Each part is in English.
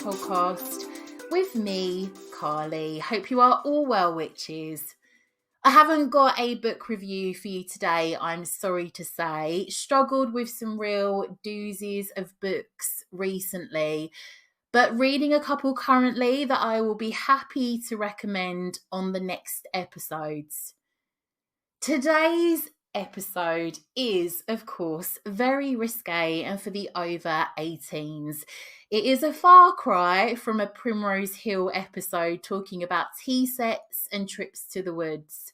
Podcast with me, Carly. Hope you are all well, witches. I haven't got a book review for you today, I'm sorry to say. Struggled with some real doozies of books recently, but reading a couple currently that I will be happy to recommend on the next episodes. Today's episode is, of course, very risque and for the over 18s. It is a far cry from a Primrose Hill episode talking about tea sets and trips to the woods.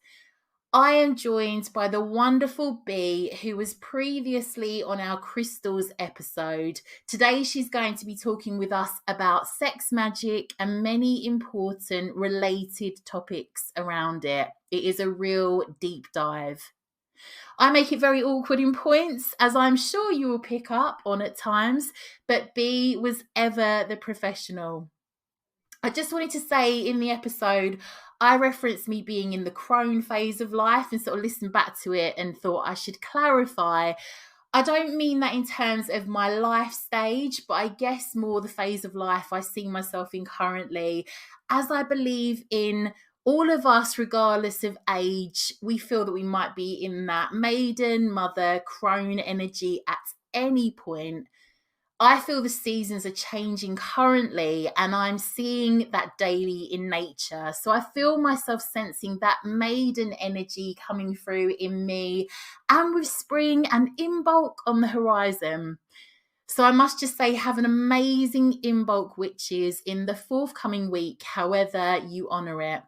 I am joined by the wonderful Bea, who was previously on our Crystals episode. Today she's going to be talking with us about sex magic and many important related topics around it. It is a real deep dive. I make it very awkward in points, as I'm sure you will pick up on at times, but Bea was ever the professional. I just wanted to say in the episode, I referenced me being in the crone phase of life and sort of listened back to it and thought I should clarify. I don't mean that in terms of my life stage, but I guess more the phase of life I see myself in currently, as I believe in all of us, regardless of age, we feel that we might be in that maiden, mother, crone energy at any point. I feel the seasons are changing currently, and I'm seeing that daily in nature. So I feel myself sensing that maiden energy coming through in me, and with spring and Imbolc on the horizon. So I must just say, have an amazing Imbolc, witches, in the forthcoming week, however you honour it.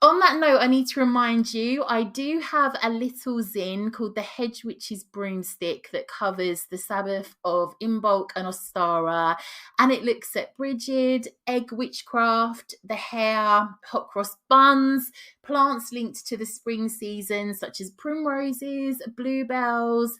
On that note, I need to remind you, I do have a little zine called The Hedge Witch's Broomstick that covers the Sabbath of Imbolc and Ostara, and it looks at Brigid, egg witchcraft, the hair, hot cross buns, plants linked to the spring season such as primroses, bluebells.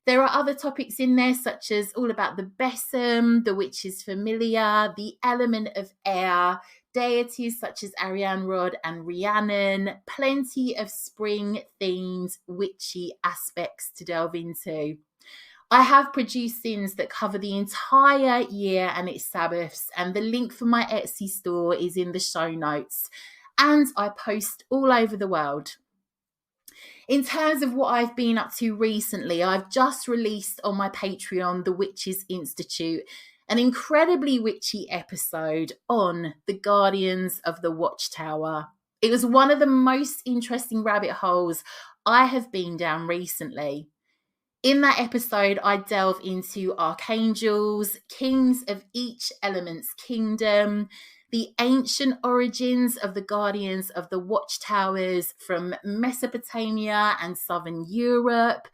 There are other topics in there such as all about the besom, the witch's familiar, the element of air, deities such as Arianrod and Rhiannon, plenty of spring-themed witchy aspects to delve into. I have produced zines that cover the entire year and its Sabbaths, and the link for my Etsy store is in the show notes. And I post all over the world. In terms of what I've been up to recently, I've just released on my Patreon, The Witches Institute, an incredibly witchy episode on the Guardians of the Watchtower. It was one of the most interesting rabbit holes I have been down recently. In that episode, I delve into archangels, kings of each element's kingdom, the ancient origins of the Guardians of the Watchtowers from Mesopotamia and Southern Europe.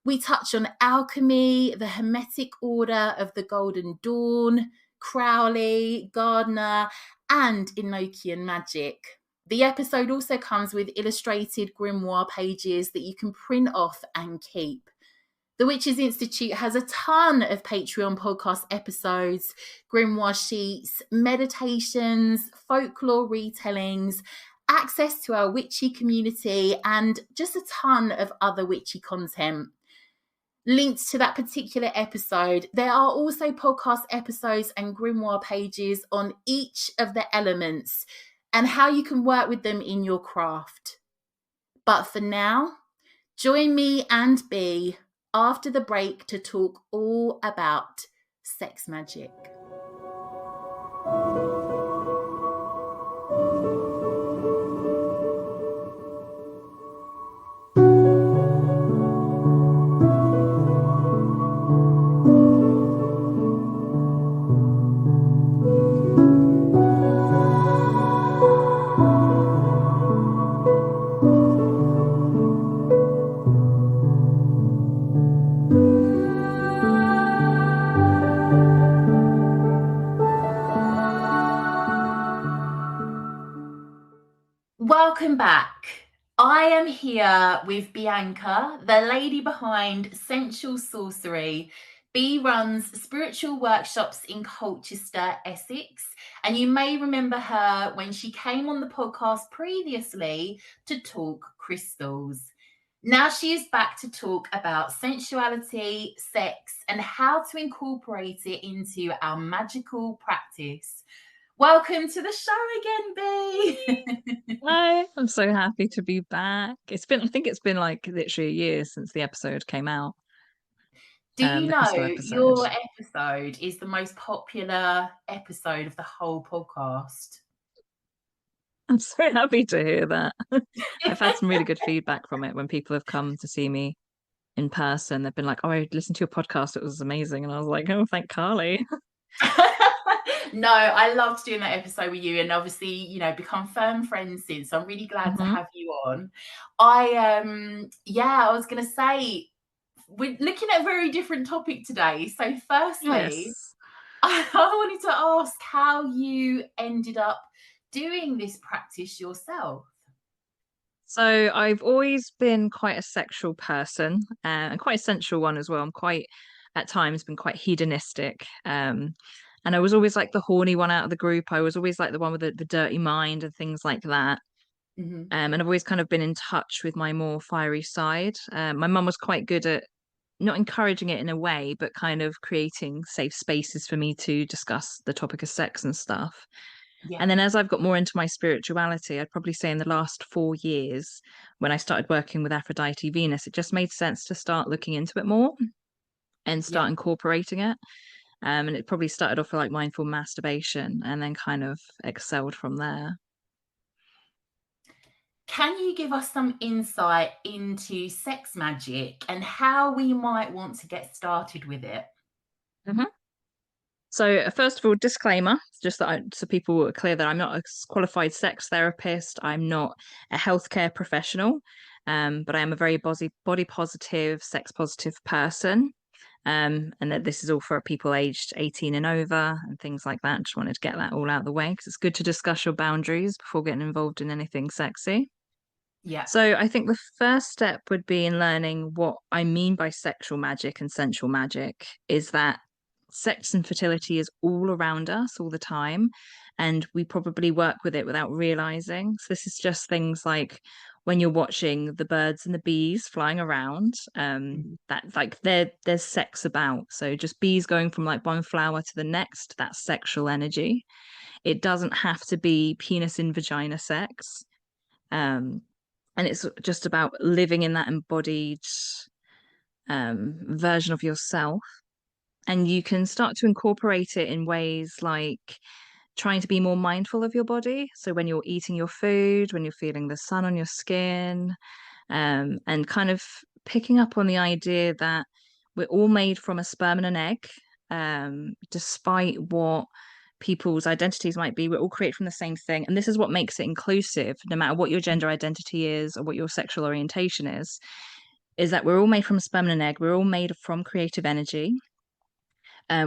We touch on alchemy, the Hermetic Order of the Golden Dawn, Crowley, Gardner, and Enochian magic. The episode also comes with illustrated grimoire pages that you can print off and keep. The Witches Institute has a ton of Patreon podcast episodes, grimoire sheets, meditations, folklore retellings, access to our witchy community, and just a ton of other witchy content. Linked to that particular episode, there are also podcast episodes and grimoire pages on each of the elements and how you can work with them in your craft. But for now, join me and Bea after the break to talk all about sex magic. Welcome back. I am here with Bianca, the lady behind Sensual Sorcery. B runs spiritual workshops in Colchester, Essex, and you may remember her when she came on the podcast previously to talk crystals. Now she is back to talk about sensuality, sex, and how to incorporate it into our magical practice. Welcome to the show again, B. Hi, I'm so happy to be back. I think it's been like literally a year since the episode came out, Do you the know crystal episode. your episode is the most popular episode of the whole podcast? I'm so happy to hear that. I've had some really good feedback from it when people have come to see me in person. They've been like, "Oh, I listened to your podcast. It was amazing." And I was like, "Oh, thank Carly." No, I loved doing that episode with you, and obviously, become firm friends since. So I'm really glad to Hmm. have you on. I was gonna say we're looking at a very different topic today. So firstly, Yes. I wanted to ask how you ended up doing this practice yourself. So I've always been quite a sexual person, and quite a sensual one as well. At times, been quite hedonistic. And I was always like the horny one out of the group. I was always like the one with the dirty mind and things like that. Mhm. And I've always kind of been in touch with my more fiery side. My mum was quite good at not encouraging it in a way, but kind of creating safe spaces for me to discuss the topic of sex and stuff. Yeah. And then as I've got more into my spirituality, I'd probably say in the last 4 years, when I started working with Aphrodite Venus, it just made sense to start looking into it more and Yeah. start incorporating it. And it probably started off with like mindful masturbation and then kind of excelled from there. Can you give us some insight into sex magic and how we might want to get started with it? Mhm. So, first of all, disclaimer, just so people are clear that I'm not a qualified sex therapist. I'm not a healthcare professional, but I am a very body positive, sex positive person. And that this is all for people aged 18 and over and things like that. Just wanted to get that all out of the way because it's good to discuss your boundaries before getting involved in anything sexy. Yeah. So I think the first step would be in learning what I mean by sexual magic and sensual magic is that sex and fertility is all around us all the time, and we probably work with it without realizing. So this is just things like when you're watching the birds and the bees flying around, Mhm. that like there's sex about. So just bees going from like one flower to the next, that's sexual energy. It doesn't have to be penis in vagina sex. Um, and it's just about living in that embodied version of yourself. And you can start to incorporate it in ways like trying to be more mindful of your body. So when you're eating your food, when you're feeling the sun on your skin, and kind of picking up on the idea that we're all made from a sperm and an egg, despite what people's identities might be, we're all created from the same thing. And this is what makes it inclusive, no matter what your gender identity is or what your sexual orientation is that we're all made from a sperm and an egg. We're all made from creative energy.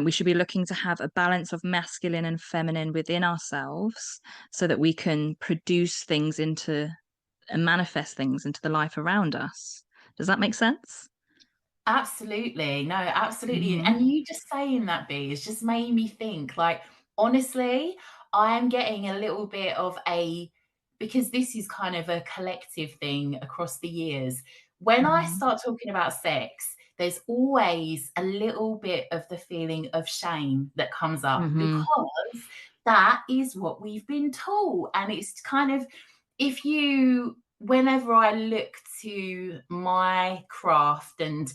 We should be looking to have a balance of masculine and feminine within ourselves so that we can produce things into and manifest things into the life around us. Does that make sense? Absolutely. No, absolutely. Hmm. And you just saying that, B, has just made me think, like, honestly, I'm getting a little bit of because this is kind of a collective thing across the years. When I Hmm. start talking about sex, there's always a little bit of the feeling of shame that comes up Hmm. because that is what we've been taught. And it's kind of, whenever I look to my craft and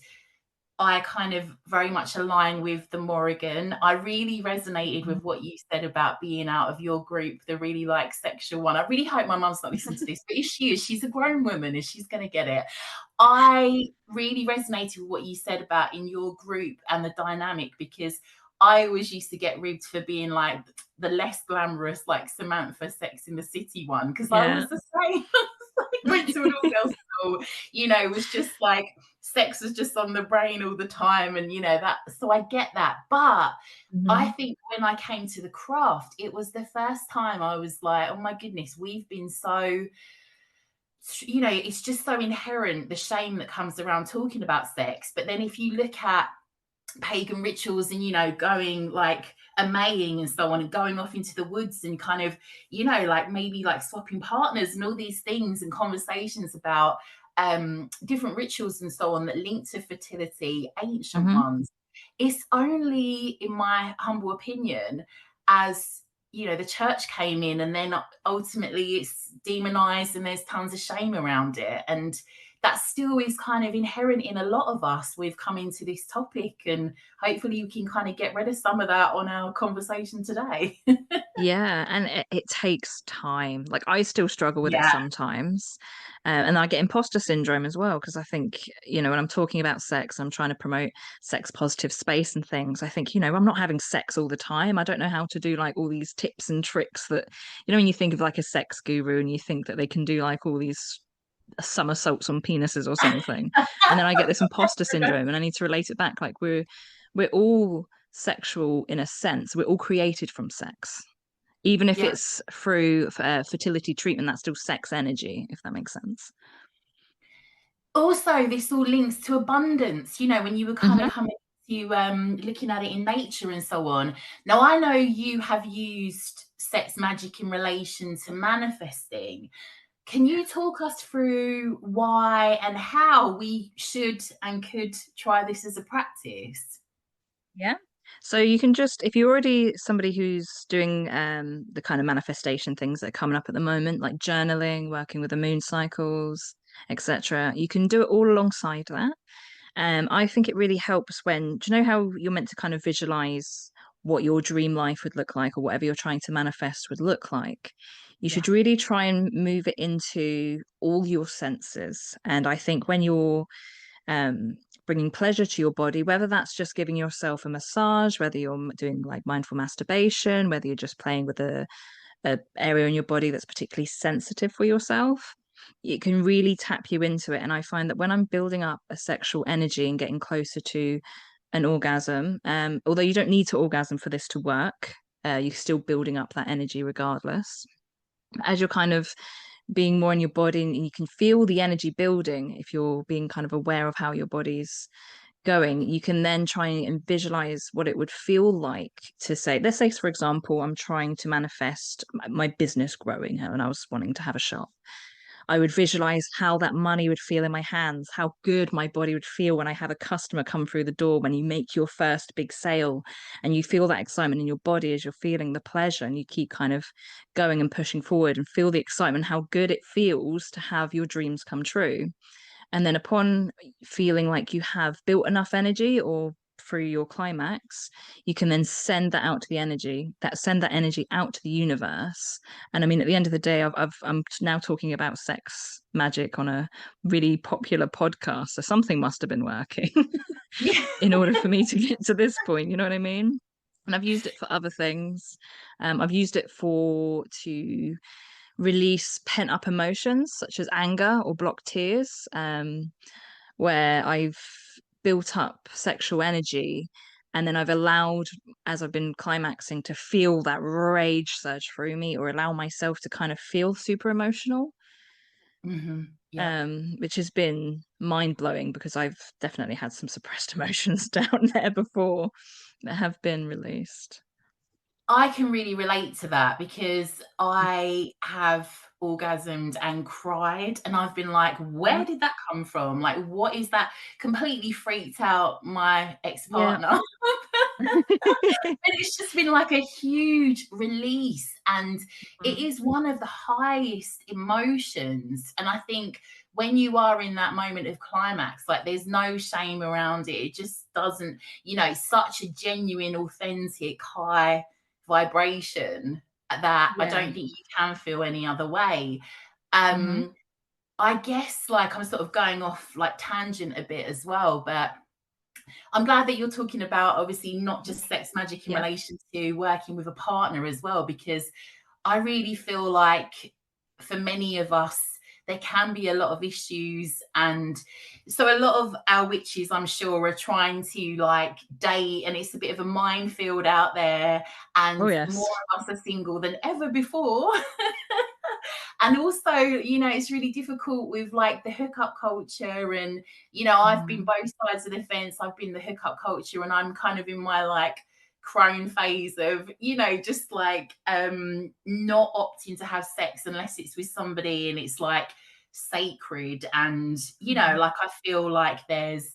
I kind of very much align with the Morrigan. I really resonated with what you said about being out of your group, the really like sexual one. I really hope my mum's not listening to this, but if she is, she's a grown woman and she's going to get it. I really resonated with what you said about in your group and the dynamic because I always used to get ribbed for being like the less glamorous, like Samantha Sex in the City one because I Yeah. was the same. I went to an all girls school, it was just like sex was just on the brain all the time, and that, so I get that. But I Mhm. think when I came to the craft, it was the first time I was like, oh my goodness, we've been so, it's just so inherent, the shame that comes around talking about sex. But then if you look at pagan rituals and going like a maying and so on, and going off into the woods and kind of like maybe like swapping partners and all these things, and conversations about different rituals and so on that link to fertility, ancient Mhm. ones, it's only, in my humble opinion, as the church came in, and then ultimately it's demonized and there's tons of shame around it, and that still is kind of inherent in a lot of us. We've come into this topic, and hopefully you can kind of get rid of some of that on our conversation today. Yeah, and it takes time. Like, I still struggle with it Yeah, sometimes. And I get imposter syndrome as well, because I think, when I'm talking about sex, I'm trying to promote sex positive space and things. I think, I'm not having sex all the time. I don't know how to do like all these tips and tricks that, when you think of like a sex guru and you think that they can do like all these somersaults on penises or something. And then I get this imposter syndrome and I need to relate it back. Like, we're all sexual in a sense. We're all created from sex, even if yeah. it's through fertility treatment. That's still sex energy, if that makes sense. Also, this all links to abundance, when you were kind of Hmm. coming to looking at it in nature and so on. Now, I know you have used sex magic in relation to manifesting. Can you talk us through why and how we should and could try this as a practice? Yeah. So you can just, if you're already somebody who's doing the kind of manifestation things that are coming up at the moment, like journaling, working with the moon cycles, etc., you can do it all alongside that. I think it really helps when, do you know how you're meant to kind of visualize what your dream life would look like, or whatever you're trying to manifest would look like? You Yeah. should really try and move it into all your senses. And I think when you're bringing pleasure to your body, whether that's just giving yourself a massage, whether you're doing like mindful masturbation, whether you're just playing with a area in your body that's particularly sensitive for yourself, it can really tap you into it. And I find that when I'm building up a sexual energy and getting closer to an orgasm, although you don't need to orgasm for this to work, you're still building up that energy regardless. As you're kind of being more in your body and you can feel the energy building, if you're being kind of aware of how your body's going, you can then try and visualize what it would feel like to say, let's say, for example, I'm trying to manifest my business growing and I was wanting to have a shop. I would visualize how that money would feel in my hands, how good my body would feel when I have a customer come through the door, when you make your first big sale and you feel that excitement in your body as you're feeling the pleasure, and you keep kind of going and pushing forward and feel the excitement, how good it feels to have your dreams come true. And then upon feeling like you have built enough energy, or through your climax, you can then send that out to the energy, that send that energy out to the universe. And I mean, at the end of the day, I'm now talking about sex magic on a really popular podcast. So something must have been working Yeah. in order for me to get to this point. You know what I mean? And I've used it for other things. I've used it to release pent up emotions such as anger or blocked tears, where I've built up sexual energy and then I've allowed, as I've been climaxing, to feel that rage surge through me, or allow myself to kind of feel super emotional, Yeah. which has been mind blowing because I've definitely had some suppressed emotions down there before that have been released. I can really relate to that because I have orgasmed and cried, and I've been like, Mhm. where did that come from? Like, what is that? Completely freaked out my Yeah. ex-partner. And it's just been like a huge release. And it Mhm. is one of the highest emotions. And I think when you are in that moment of climax, like there's no shame around it. It just doesn't, such a genuine, authentic, high vibration that I Yeah. don't think you can feel any other way. Hmm. Um, I guess like I'm sort of going off like tangent a bit as well, but I'm glad that you're talking about obviously not just sex magic in Yeah. relation to working with a partner as well, because I really feel like for many of us, there can be a lot of issues. And so a lot of our witches, I'm sure, are trying to like date, and it's a bit of a minefield out there, Oh, and more yes. of us are single than ever before. And also, you know, it's really difficult with like the hookup culture. And, you know, I've been Mm. both sides of the fence. I've been the hookup culture, and I'm kind of in my like crone phase of, you know, just like not opting to have sex unless it's with somebody and it's like sacred. And, you know, Mhm. like I feel like there's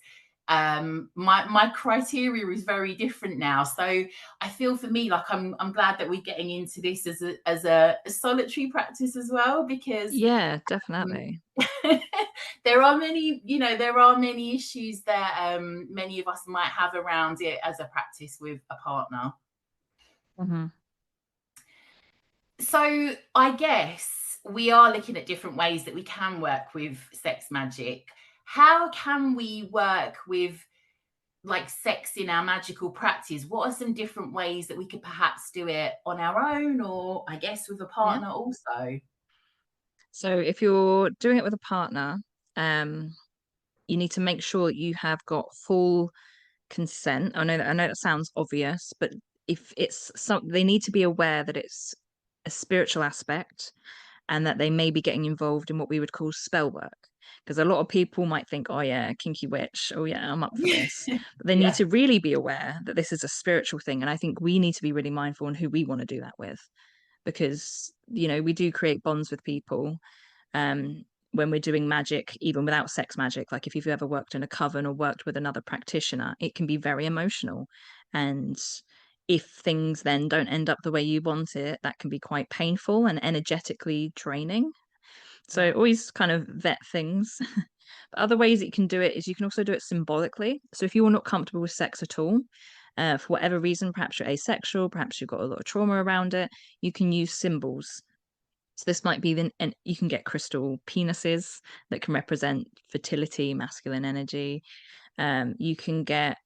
my criteria is very different now. So I feel for me like I'm glad that we're getting into this as a solitary practice as well, because Yeah, um, definitely. there are many, you know, there are many issues that many of us might have around it as a practice with a partner. Mhm. So I guess we are looking at different ways that we can work with sex magic. How can we work with like sex in our magical practice? What are some different ways that we could perhaps do it on our own, or I guess with a Yeah. partner also? So if you're doing it with a partner, um, you need to make sure that you have got full consent. I know that sounds obvious, but if it's some they need to be aware that it's a spiritual aspect and that they may be getting involved in what we would call spell work. Because a lot of people might think, oh yeah, kinky witch, oh yeah, I'm up for this. But they need Yeah, to really be aware that this is a spiritual thing. And I think we need to be really mindful on who we want to do that with. Because, we do create bonds with people um, when we're doing magic, even without sex magic. Like if you've ever worked in a coven or worked with another practitioner, it can be very emotional. And if things then don't end up the way you want it, that can be quite painful and energetically draining. So yeah, always kind of vet things. But other ways that you can do it is you can also do it symbolically. So if you're not comfortable with sex at all, for whatever reason, perhaps you're asexual, perhaps you've got a lot of trauma around it, you can use symbols. So this might be and you can get crystal penises that can represent fertility, masculine energy. You can get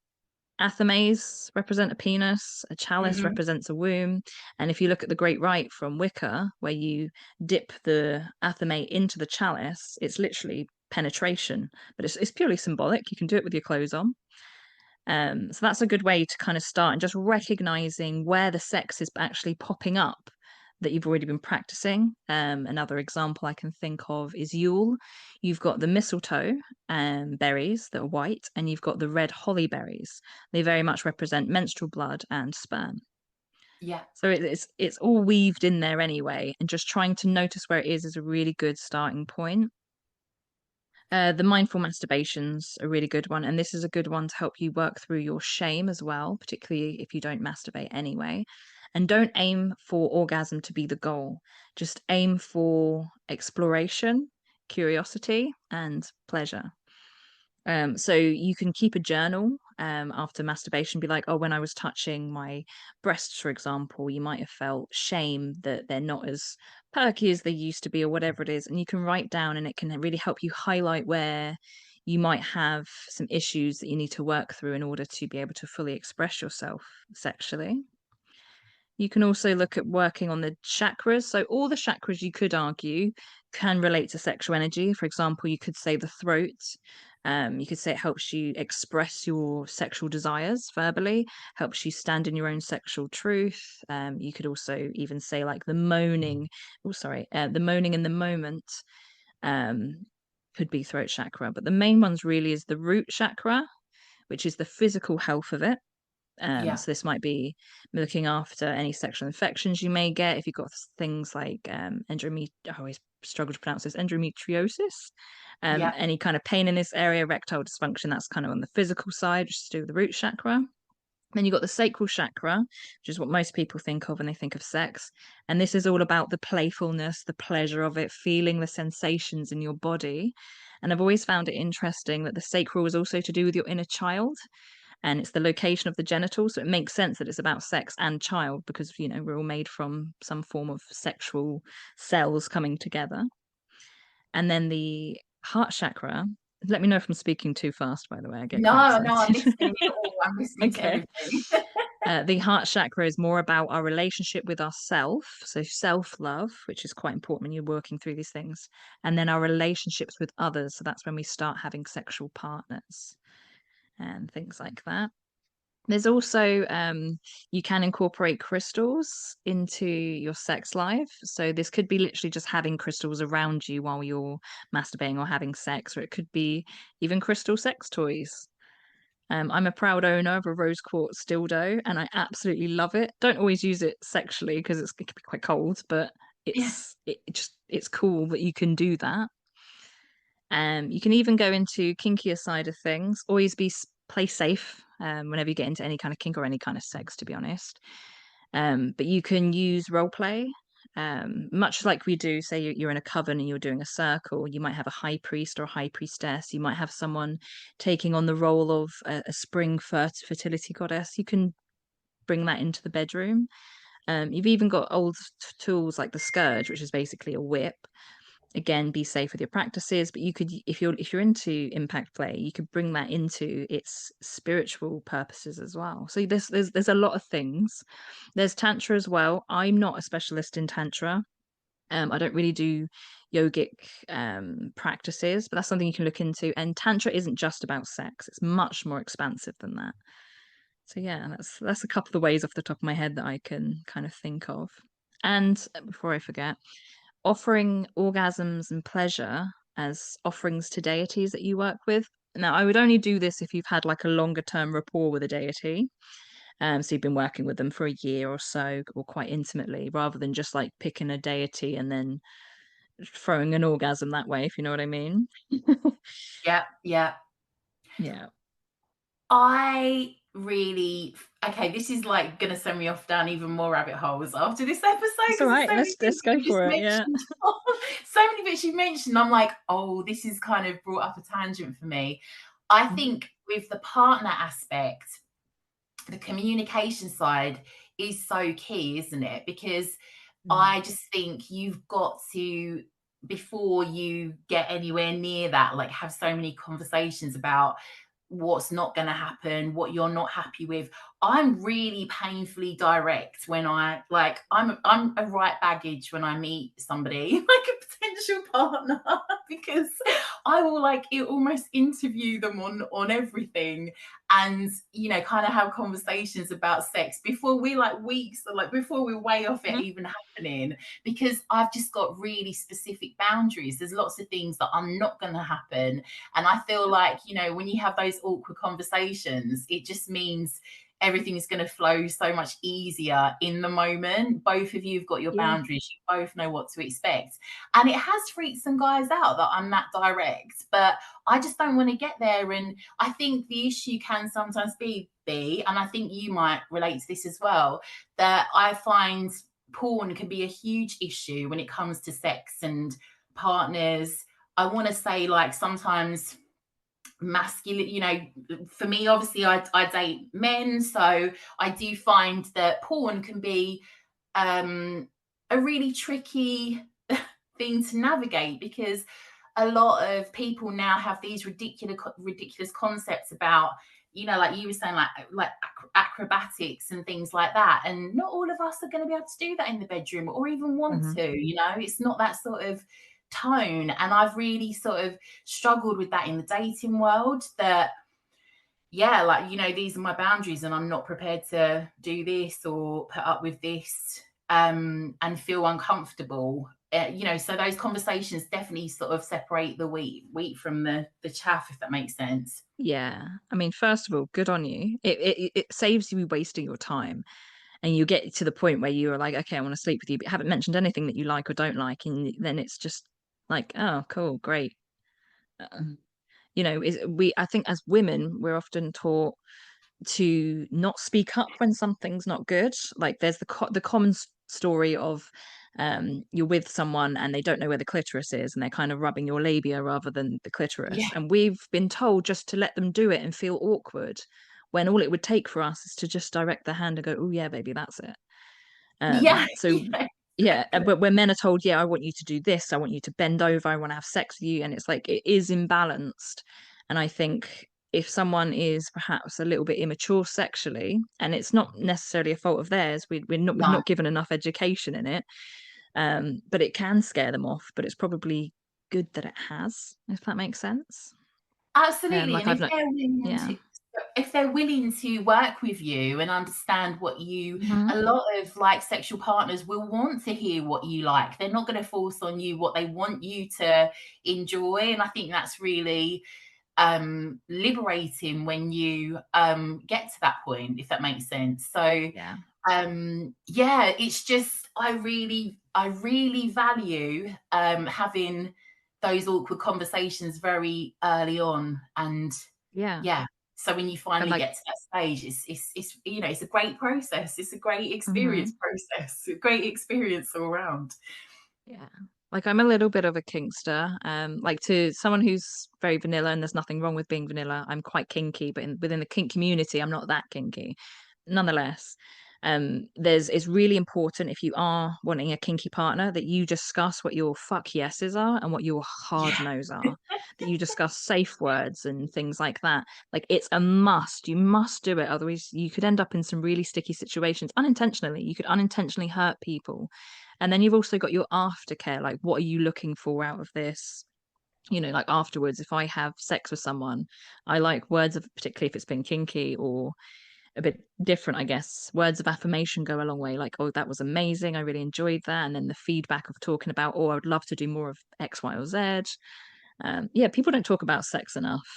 athames represent a penis, a chalice hmm, represents a womb. And if you look at the Great Rite from Wicca, where you dip the athame into the chalice, it's literally penetration, but it's purely symbolic. You can do it with your clothes on. So that's a good way to kind of start and just recognizing where the sex is actually popping up that you've already been practicing. Another example I can think of is Yule. You've got the mistletoe berries that are white, and you've got the red holly berries. They very much represent menstrual blood and sperm. yeah, So it's all weaved in there anyway, and just trying to notice where it is a really good starting point. The mindful masturbation's a really good one, and this is a good one to help you work through your shame as well, particularly if you don't masturbate anyway. And don't aim for orgasm to be the goal. Just aim for exploration, curiosity, and pleasure. So you can keep a journal after masturbation, be like, oh, when I was touching my breasts, for example, you might have felt shame that they're not as perky as they used to be, or whatever it is. And you can write down, and it can really help you highlight where you might have some issues that you need to work through in order to be able to fully express yourself sexually. You can also look at working on the chakras. So, all the chakras, you could argue, can relate to sexual energy. For example, you could say the throat. You could say it helps you express your sexual desires verbally, helps you stand in your own sexual truth. You could also even say, like, the moaning. Oh, sorry, the moaning in the moment um, could be throat chakra. But the main ones really is the root chakra, which is the physical health of it. yeah, So this might be looking after any sexual infections you may get if you've got things like I always struggle to pronounce this, endometriosis. yeah, Any kind of pain in this area, erectile dysfunction, that's kind of on the physical side, which is to do with the root chakra. Then you've got the sacral chakra, which is what most people think of when they think of sex. And this is all about the playfulness, the pleasure of it, feeling the sensations in your body. And I've always found it interesting that the sacral is also to do with your inner child, and it's the location of the genitals. So it makes sense that it's about sex and child because, we're all made from some form of sexual cells coming together. And then the heart chakra, let me know if I'm speaking too fast, by the way, I get quite no, no, I'm excited. listening. I'm listening to Okay. everything. The heart chakra is more about our relationship with ourself, so self-love, which is quite important when you're working through these things, and then our relationships with others. So that's when we start having sexual partners and things like that. There's also you can incorporate crystals into your sex life. So this could be literally just having crystals around you while you're masturbating or having sex, or it could be even crystal sex toys. I'm a proud owner of a rose quartz dildo, and I absolutely love it. Don't always use it sexually because it can be quite cold, but Yeah. it's cool that you can do that. You can even go into kinkier side of things. Always play safe whenever you get into any kind of kink or any kind of sex, to be honest. But you can use role play, much like we do. Say you're in a coven and you're doing a circle. You might have a high priest or a high priestess. You might have someone taking on the role of a spring fertility goddess. You can bring that into the bedroom. You've even got old tools like the scourge, which is basically a whip. Again, be safe with your practices, but you could, if you're into impact play, you could bring that into its spiritual purposes as well. So there's a lot of things. There's tantra as well. I'm not a specialist in tantra. I don't really do yogic practices, but that's something you can look into. And tantra isn't just about sex; it's much more expansive than that. So yeah, that's a couple of the ways off the top of my head that I can kind of think of. And before I forget, offering orgasms and pleasure as offerings to deities that you work with. Now, I would only do this if you've had like a longer term rapport with a deity. So you've been working with them for a year or so, or quite intimately, rather than just like picking a deity and then throwing an orgasm that way, if you know what I mean. Yeah, yeah. Yeah. I really okay, this is like gonna send me off down even more rabbit holes after this episode It's all because there's right. so many things Let's go you've just for it. Yeah. mentioned. So many bits you've mentioned. I'm like, oh, this is kind of brought up a tangent for me. I Mhm. think with the partner aspect, the communication side is so key, isn't it? Because Mhm. I just think you've got to, before you get anywhere near that, like have so many conversations about what's not going to happen, what you're not happy with. I'm really painfully direct when I'm a right baggage when I meet somebody like a potential partner because I will like it almost interview them on everything and kind of have conversations about sex before we like weeks or like before we're way off it Mhm. even happening because I've just got really specific boundaries. There's lots of things that are not going to happen and I feel like, when you have those awkward conversations, it just means everything is going to flow so much easier in the moment. Both of you have got your Yeah. boundaries. You both know what to expect. And it has freaked some guys out that I'm that direct, but I just don't want to get there. And I think the issue can sometimes and I think you might relate to this as well, that I find porn can be a huge issue when it comes to sex and partners. I want to say, like, sometimes masculine, for me, obviously, I date men. So I do find that porn can be a really tricky thing to navigate because a lot of people now have these ridiculous concepts about like you were saying like acrobatics and things like that, and not all of us are going to be able to do that in the bedroom or even want Mhm. to. It's not that sort of tone, and I've really sort of struggled with that in the dating world, that yeah, like, these are my boundaries and I'm not prepared to do this or put up with this, and feel uncomfortable. So those conversations definitely sort of separate the wheat from the chaff, if that makes sense. Yeah. I mean, first of all, good on you. It saves you wasting your time. And you get to the point where you're like, okay, I want to sleep with you, but haven't mentioned anything that you like or don't like. And then it's just like, oh, cool, great. Uh, I think as women, we're often taught to not speak up when something's not good. Like there's the common story of you're with someone and they don't know where the clitoris is and they're kind of rubbing your labia rather than the Yeah. clitoris. And we've been told just to let them do it and feel awkward when all it would take for us is to just direct the hand and go, oh yeah, baby, that's it. Yeah. So Yeah, yeah, exactly. but when men are told, yeah, I want you to do this, I want you to bend over, I want to have sex with you, and it's like it is imbalanced. And I think if someone is perhaps a little bit immature sexually, and it's not necessarily a fault of theirs, we've No. not given enough education in it, but it can scare them off. But it's probably good that it has, if that makes sense. Absolutely, Like and I've not, yeah. if they're willing to work with you and understand what you Hmm. a lot of, like, sexual partners will want to hear what you like. They're not gonna force on you what they want you to enjoy, and I think that's really, liberating when you, get to that point, if that makes sense. So, Yeah. yeah, it's just I really value having those awkward conversations very early on, and Yeah. yeah, so when you And finally like, get to that stage, it's you know, it's a great process, it's a great experience mhm. process, a great experience all around. Yeah. Like I'm a little bit of a kinkster. Like to someone who's very vanilla, and there's nothing wrong with being vanilla. I'm quite kinky, but within the kink community, I'm not that kinky. Nonetheless, it's really important if you are wanting a kinky partner that you discuss what your fuck yeses are and what your hard Yeah. nos are. That you discuss safe words and things like that. Like it's a must. You must do it. Otherwise, you could end up in some really sticky situations unintentionally. You could unintentionally hurt people. And then you've also got your aftercare. Like, what are you looking for out of this? Like afterwards, if I have sex with someone, I like words of, particularly if it's been kinky or a bit different, I guess. Words of affirmation go a long way. Like, oh, that was amazing. I really enjoyed that. And then the feedback of talking about, oh, I would love to do more of X, Y, or Z. Yeah, people don't talk about sex enough.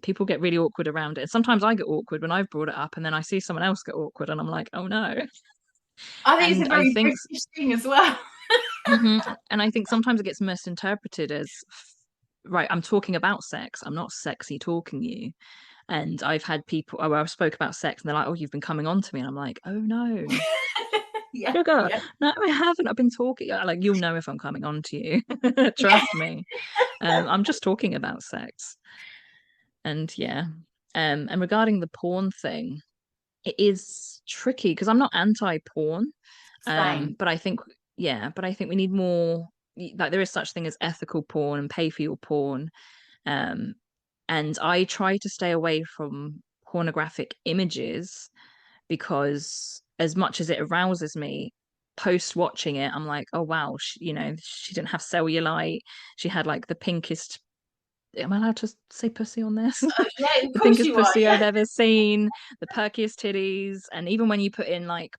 People get really awkward around it. And sometimes I get awkward when I've brought it up, and then I see someone else get awkward, and I'm like, oh no. I think it's And a I very think, British thing as well. and I think sometimes it gets misinterpreted as, right, I'm talking about sex. I'm not sexy talking you. And I've had people, oh, I spoke about sex, and they're like, oh, you've been coming on to me. And I'm like, oh no, Yeah, sugar. yeah. No, I haven't. I've been talking. Like, you'll know if I'm coming on to you. Yeah. Trust me. I'm just talking about sex. And yeah. And regarding the porn thing, it is tricky because I'm not anti-porn. Same. But I think, yeah, but I think we need more, like there is such thing as ethical porn and pay for your porn. Um, and I try to stay away from pornographic images because as much as it arouses me, post watching it, I'm like, oh wow, she didn't have cellulite. She had like the pinkest. Am I allowed to say pussy on this? Yeah, of The course pinkest you are, pussy yeah. I've ever seen, the perkiest titties, and even when you put in like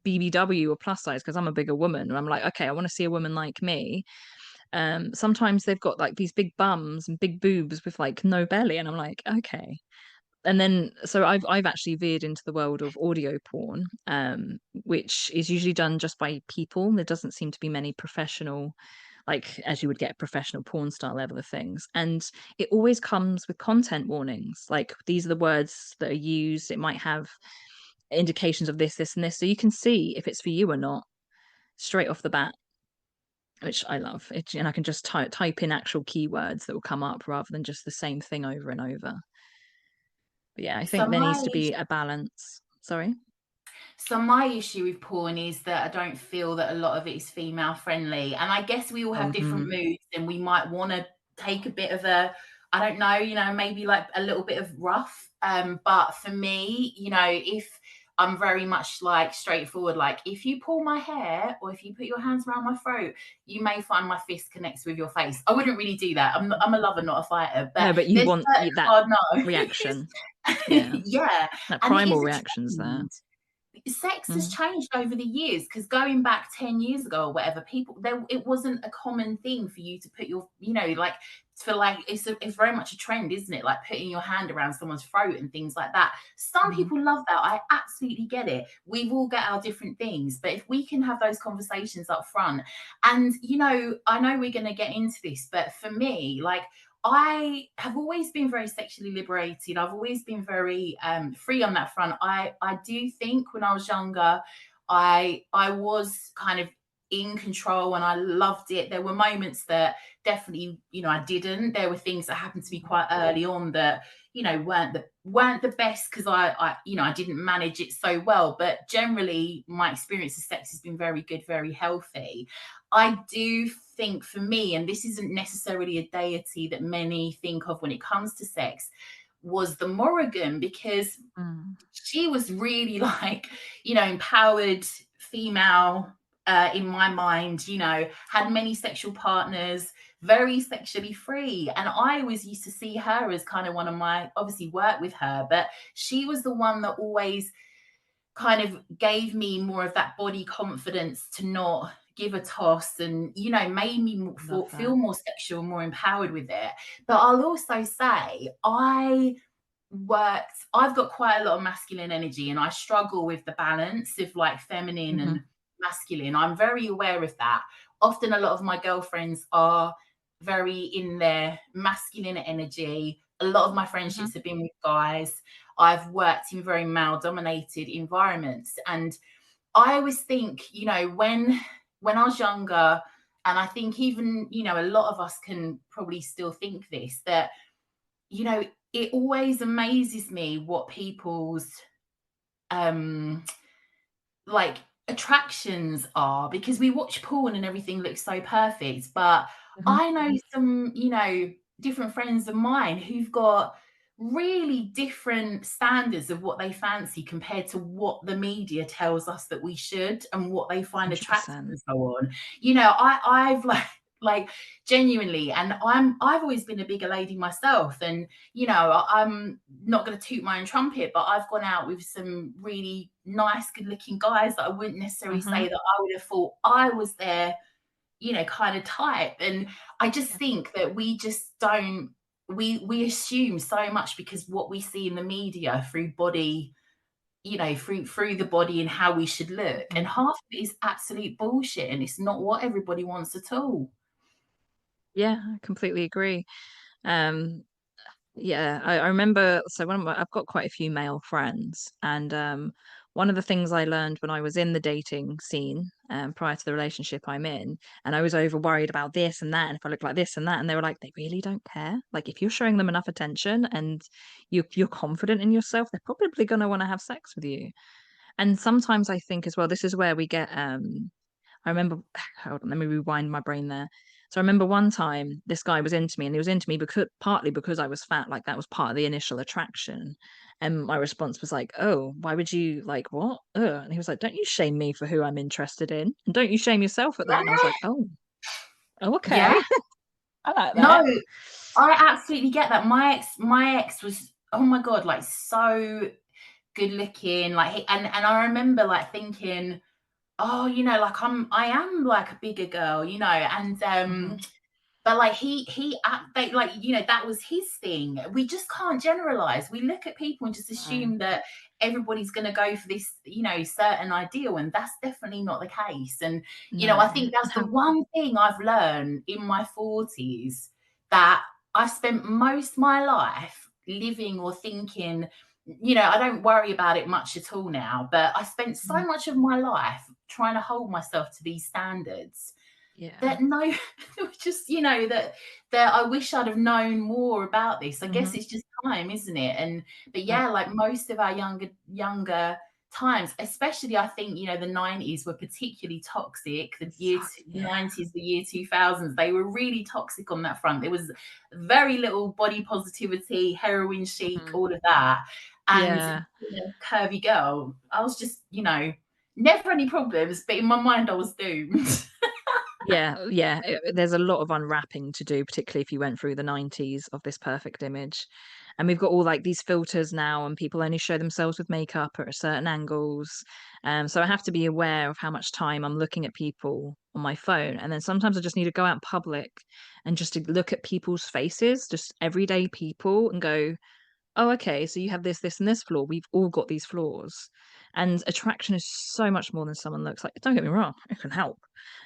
BBW or plus size, because I'm a bigger woman, and I'm like, okay, I want to see a woman like me. Sometimes they've got like these big bums and big boobs with like no belly, and I'm like, okay. And then so I've actually veered into the world of audio porn, which is usually done just by people. There doesn't seem to be many professional, like as you would get professional porn star level of things. And it always comes with content warnings. Like these are the words that are used. It might have indications of this, this, and this. So you can see if it's for you or not straight off the bat, which I love. And I can just type in actual keywords that will come up rather than just the same thing over and over. But yeah, I So think there needs my to be a balance. Sorry. So my issue with porn is that I don't feel that a lot of it is female friendly. And I guess we all have different Hmm. moods and we might want to take a bit of a, I don't know, maybe like a little bit of rough. But for me, if I'm very much like straightforward, like if you pull my hair or if you put your hands around my throat, you may find my fist connects with your face. I wouldn't really do that. I'm a lover, not a fighter, but No, but you there's want certain that hard no's. reaction. Yeah, Yeah. that And it primal is a reaction's there. trend. Sex has Hmm. changed over the years because going back 10 years ago or whatever, people there it wasn't a common thing for you to put your, like for like it's very much a trend, isn't it? Like putting your hand around someone's throat and things like that. Some Hmm. people love that. I absolutely get it. We've all got our different things, but if we can have those conversations up front, and I know we're gonna get into this, but for me, like I have always been very sexually liberated. I've always been very free on that front. I do think when I was younger, I was kind of in control and I loved it. There were moments that definitely, I didn't. There were things that happened to me quite early on that, weren't the best because I didn't manage it so well. But generally, my experience of sex has been very good, very healthy. I do think for me, and this isn't necessarily a deity that many think of when it comes to sex, was the Morrigan, because Mm. she was really like, empowered female, in my mind, had many sexual partners, very sexually free. And I always used to see her as kind of one of my, obviously, work with her, but she was the one that always kind of gave me more of that body confidence to not give a toss, and made me Love feel that. more sexual, more empowered with it. But I'll also say I've got quite a lot of masculine energy, and I struggle with the balance of like feminine Mhm. and masculine. I'm very aware of that. Often a lot of my girlfriends are very in their masculine energy. A lot of my Mhm. friendships have been with guys. I've worked in very male dominated environments, and I always think, when I was younger, and I think even, a lot of us can probably still think this, that it always amazes me what people's um like attractions are, because we watch porn and everything looks so perfect. But Mhm. I know some, different friends of mine who've got really different standards of what they fancy compared to what the media tells us that we should and what they find attractive 100%. and so on. I've like genuinely, and I've always been a bigger lady myself, and I'm not going to toot my own trumpet, but I've gone out with some really nice, good looking guys that I wouldn't necessarily Mhm. say that I would have thought I was their, kind of type. And I just Yeah. think that we just don't, we assume so much because what we see in the media through body, through the body and how we should look. And Mhm. half of it is absolute bullshit, and it's not what everybody wants at all. Yeah, I completely agree. Um, Yeah, I remember. So I've got quite a few male friends, and one of the things I learned when I was in the dating scene, prior to the relationship I'm in, and I was over worried about this and that, and if I look like this and that, and they were like, they really don't care. Like if you're showing them enough attention and you're confident in yourself, they're probably going to want to have sex with you. And sometimes I think as well, this is where we get I remember, hold on, let me rewind my brain there. So I remember one time this guy was into me, and he was into me because partly because I was fat, like that was part of the initial attraction. And my response was like, "Oh, why would you like what?" Ugh. And he was like, "Don't you shame me for who I'm interested in, and don't you shame yourself at that." And I was like, "Oh, Yeah. okay, I like No, that." I absolutely get that. My ex was, oh my God, like so good looking. Like and I remember like thinking, oh, like I am like a bigger girl, and Hmm. but like like, that was his thing. We just can't generalize. We look at people and just No, assume that everybody's going to go for this, certain ideal, and that's definitely not the case. And no, I think and that's the how? one thing I've learned in my 40s, that I've spent most my life living or thinking. I don't worry about it much at all now, but I spent so Mhm. much of my life trying to hold myself to these standards Yeah. that no, just that I wish I'd have known more about this. I guess Hmm. it's just time, isn't it? And but Yeah. yeah, like most of our younger times, especially I think, the 90s were particularly toxic. The So, yeah. 90s, the year 2000s, they were really toxic on that front. There was very little body positivity, heroin chic, Mhm. all of that. And Yeah. curvy girl, I was just, never any problems, but in my mind I was doomed. Yeah, yeah, there's a lot of unwrapping to do, particularly if you went through the 90s of this perfect image. And we've got all like these filters now, and people only show themselves with makeup or at certain angles. So I have to be aware of how much time I'm looking at people on my phone. And then sometimes I just need to go out in public and just to look at people's faces, just everyday people, and go, oh, okay, so you have this, this, and this flaw. We've all got these flaws. And attraction is so much more than someone looks like. Don't get me wrong, it can help.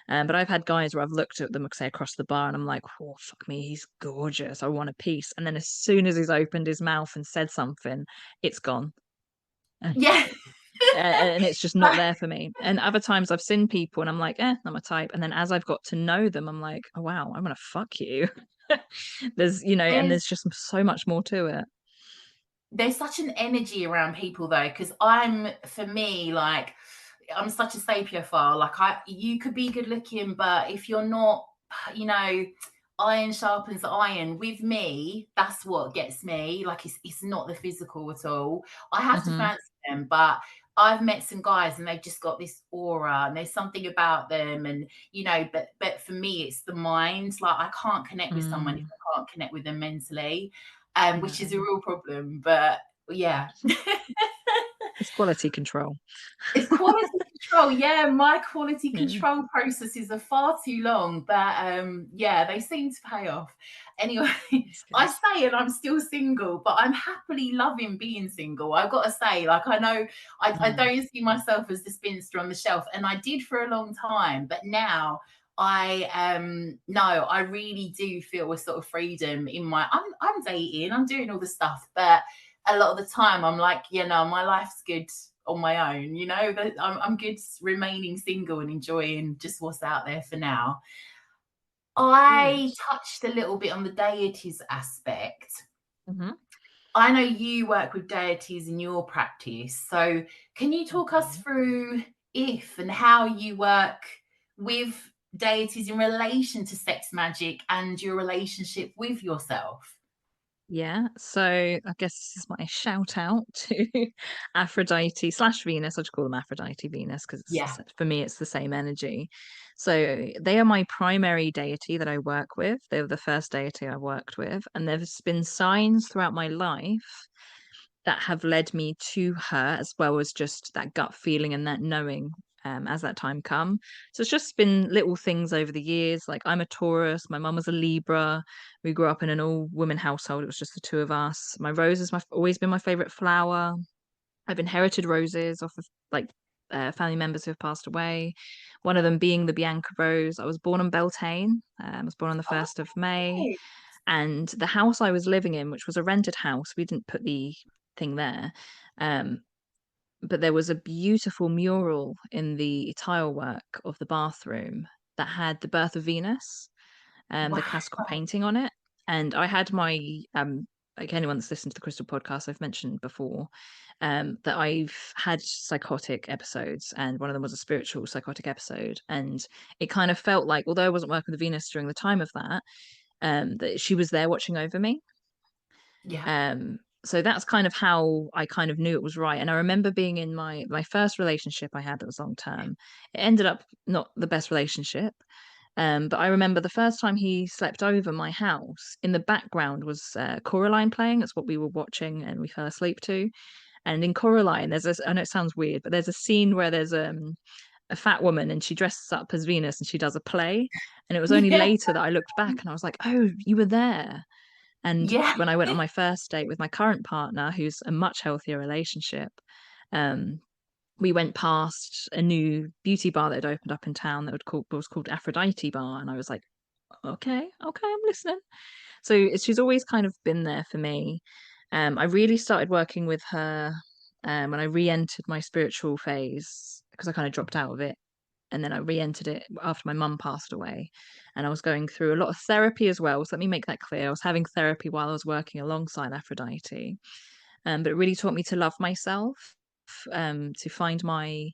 But I've had guys where I've looked at them, say, across the bar, and I'm like, oh, fuck me, he's gorgeous. I want a piece. And then as soon as he's opened his mouth and said something, it's gone. Uh, Yeah. and it's just not Like, there for me. And other times I've seen people and I'm like, not my type. And then as I've got to know them, I'm like, oh wow, I'm gonna fuck you. There's, and there's there's just so much more to it. there's such an energy around people though, because for me, like, I'm such a sapiophile. Like, you could be good looking, but if you're not, you know, iron sharpens iron. With me, that's what gets me. Like, it's not the physical at all. I have to Hmm. fancy them, but I've met some guys and they've just got this aura and there's something about them. And, but for me, it's the mind. Like, I can't connect with someone if Mm, I can't connect with them mentally, which is a no, real problem. But yeah. it's quality control. It's quality control. Yeah, my quality Yeah, control processes are far too long, but yeah, they seem to pay off. Anyway, that's I good. say, and I'm still single, but I'm happily loving being single. I've got to say, like, I know I Mm, don't see myself as the spinster on the shelf, and I did for a long time, but now no, I really do feel a sort of freedom in I'm dating, I'm doing all the stuff, but a lot of the time I'm like, my life's good on my own, that I'm good remaining single and enjoying just what's out there for now. good. I touched a little bit on the deities aspect. Hmm. I know you work with deities in your practice. So can you talk us Hmm. through if and how you work with deities in relation to sex magic and your relationship with yourself? Yeah, so I guess this is my shout out to Aphrodite slash Venus. I just call them Aphrodite Venus because Yeah. for me it's the same energy. So they are my primary deity that I work with. They were the first deity I worked with, and there's been signs throughout my life that have led me to her, as well as just that gut feeling and that knowing, as that time come. So it's just been little things over the years. Like, I'm a Taurus, my mum was a Libra. We grew up in an all women household. It was just the two of us. My rose is always been my favorite flower. I've inherited roses off of, like, family members who have passed away. One of them being the Bianca rose. I was born on Beltane. I was born on the Oh, 1st of May. okay. And the house I was living in, which was a rented house, we didn't put the thing there. Um, but there was a beautiful mural in the tile work of the bathroom that had the birth of Venus, the Wow. classical painting on it. And I had my like anyone that's listened to the Crystal podcast, I've mentioned before, that I've had psychotic episodes, and one of them was a spiritual psychotic episode. And it kind of felt like, although I wasn't working with Venus during the time of that she was there watching over me. Yeah. So that's kind of how I kind of knew it was right. And I remember being in my first relationship I had that was long term. It ended up not the best relationship. But I remember the first time he slept over my house, in the background was Coraline playing. That's what we were watching and we fell asleep to. And in Coraline, I know it sounds weird, but there's a scene where there's a fat woman and she dresses up as Venus and she does a play. And it was only Yeah. later that I looked back and I was like, oh, you were there. And Yeah. when I went on my first date with my current partner, who's a much healthier relationship, um, we went past a new beauty bar that had opened up in town that was called Aphrodite Bar, and I was like, okay, okay, I'm listening. So she's always kind of been there for me. I really started working with her when I re-entered my spiritual phase because I kind of dropped out of it, and then I re-entered it after my mum passed away, and I was going through a lot of therapy as well. So let me make that clear. I was having therapy while I was working alongside Aphrodite, but it really taught me to love myself, to find my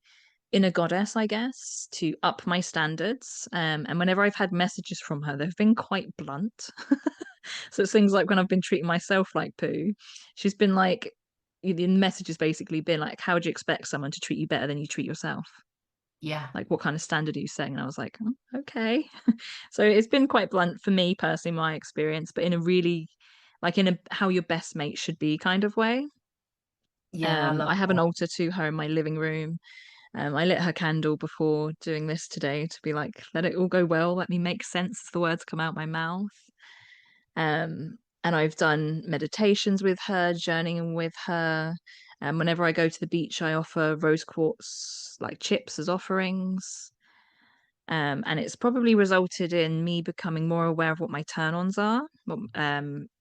inner goddess, I guess, to up my standards. And whenever I've had messages from her, they've been quite blunt. So it's things like when I've been treating myself like poo, she's been like, the message has basically been like, how do you expect someone to treat you better than you treat yourself? Yeah. Like, what kind of standard are you setting? And I was like, okay. So it's been quite blunt for me personally, my experience, but in a really, like, in a how your best mate should be kind of way. Yeah. I love I have an that. altar to her in my living room. I lit her candle before doing this today to be like, let it all go well, let me make sense as the words come out my mouth. And I've done meditations with her, journeying with her. Whenever I go to the beach, I offer rose quartz like chips as offerings. And it's probably resulted in me becoming more aware of what my turn-ons are,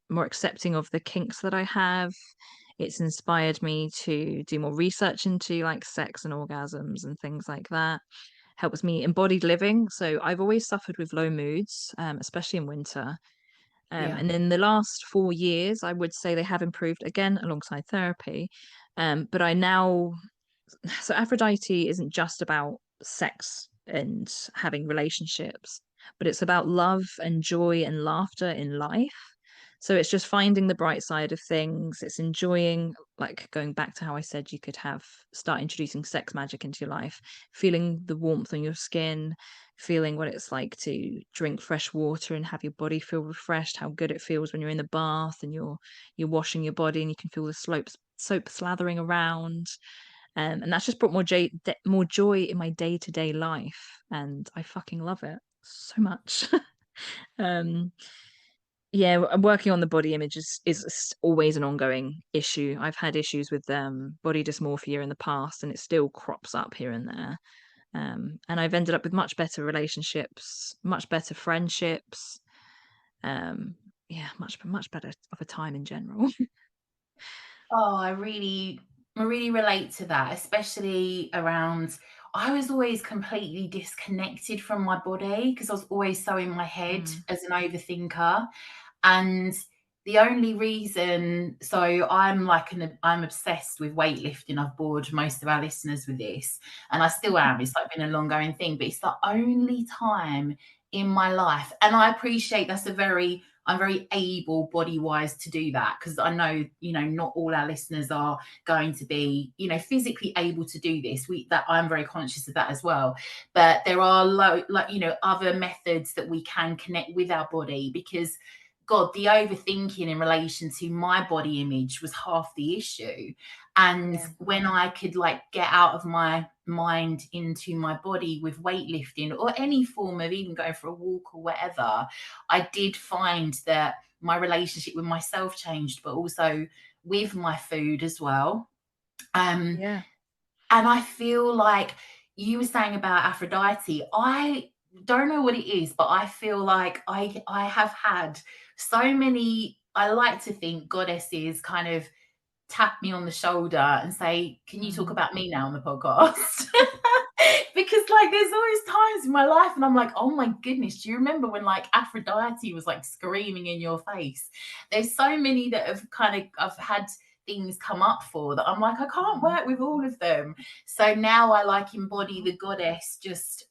more accepting of the kinks that I have. It's inspired me to do more research into like sex and orgasms and things like that. Helps me embodied living. So I've always suffered with low moods, especially in winter. Yeah. And in the last 4 years, I would say they have improved again alongside therapy. But I now, so Aphrodite isn't just about sex and having relationships, but it's about love and joy and laughter in life. So it's just finding the bright side of things. It's enjoying, like going back to how I said you could start introducing sex magic into your life, feeling the warmth on your skin, feeling what it's like to drink fresh water and have your body feel refreshed, how good it feels when you're in the bath and you're washing your body and you can feel the soap slathering around. And that's just brought more joy in my day-to-day life, and I fucking love it so much. um yeah, working on the body image is always an ongoing issue. I've had issues with body dysmorphia in the past, and it still crops up here and there. And I've ended up with much better relationships, much better friendships. Um, yeah, much better of a time in general. Oh, I really relate to that, especially around I was always completely disconnected from my body because I was always so in my head Mm, as an overthinker. And the only reason, so I'm obsessed with weightlifting. I've bored most of our listeners with this, and I still am. It's like been a long going thing, but it's the only time in my life. And I appreciate I'm very able body wise to do that because I know, not all our listeners are going to be, physically able to do this. That I'm very conscious of that as well. But there are other methods that we can connect with our body because God, the overthinking in relation to my body image was half the issue. And yeah. when I could like get out of my mind into my body with weightlifting or any form of even going for a walk or whatever, I did find that my relationship with myself changed, but also with my food as well. Um, Yeah. and I feel like you were saying about Aphrodite. I don't know what it is, but I feel like I have had so many, I like to think goddesses kind of tap me on the shoulder and say, "Can you talk Mm, about me now on the podcast?" Because like there's always times in my life and I'm like, "Oh my goodness, do you remember when like Aphrodite was like screaming in your face?" There's so many that have kind of I've had things come up for that I'm like, I can't mm, work with all of them. So now I like embody the goddess, just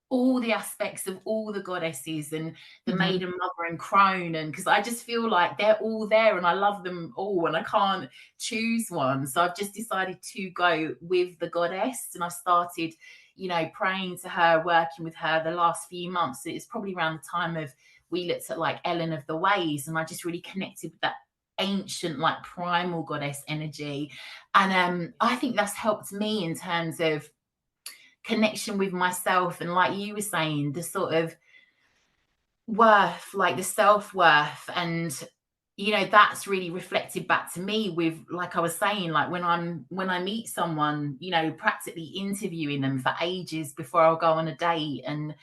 all the aspects of all the goddesses and the mhm. maiden mother and crone, and because I just feel like they're all there and I love them all and I can't choose one, so I've just decided to go with the goddess. And I started, praying to her, working with her the last few months. It's probably around the time of we looked at like Ellen of the Ways, and I just really connected with that ancient like primal goddess energy. And I think that's helped me in terms of connection with myself, and like you were saying, the sort of worth, like the self-worth. And that's really reflected back to me with, like I was saying, like when I meet someone, practically interviewing them for ages before I'll go on a date, and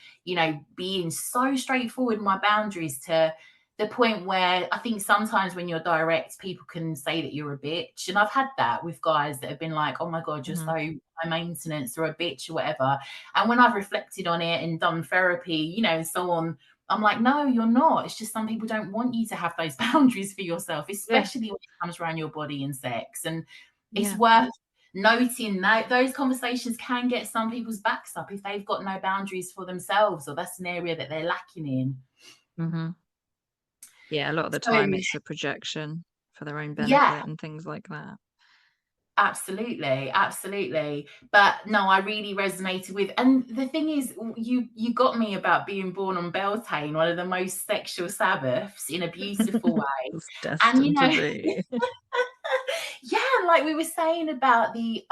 being so straightforward in my boundaries to the point where I think sometimes when you're direct, people can say that you're a bitch. And I've had that with guys that have been like, "Oh my God, you're so Mhm. high maintenance," or a bitch or whatever. And when I've reflected on it and done therapy, and so on, I'm like, no, you're not. It's just some people don't want you to have those boundaries for yourself, Yeah. especially when it comes around your body and sex. And it's Yeah. worth noting that those conversations can get some people's backs up if they've got no boundaries for themselves, or that's an area that they're lacking in. Mhm. Yeah, a lot of the So, time it's a projection for their own yeah, benefit and things like that. absolutely, absolutely. But no, I really resonated with, and the thing is, you got me about being born on Beltane, one of the most sexual Sabbaths, in a beautiful way. It's And destined to be. yeah, like we were saying about the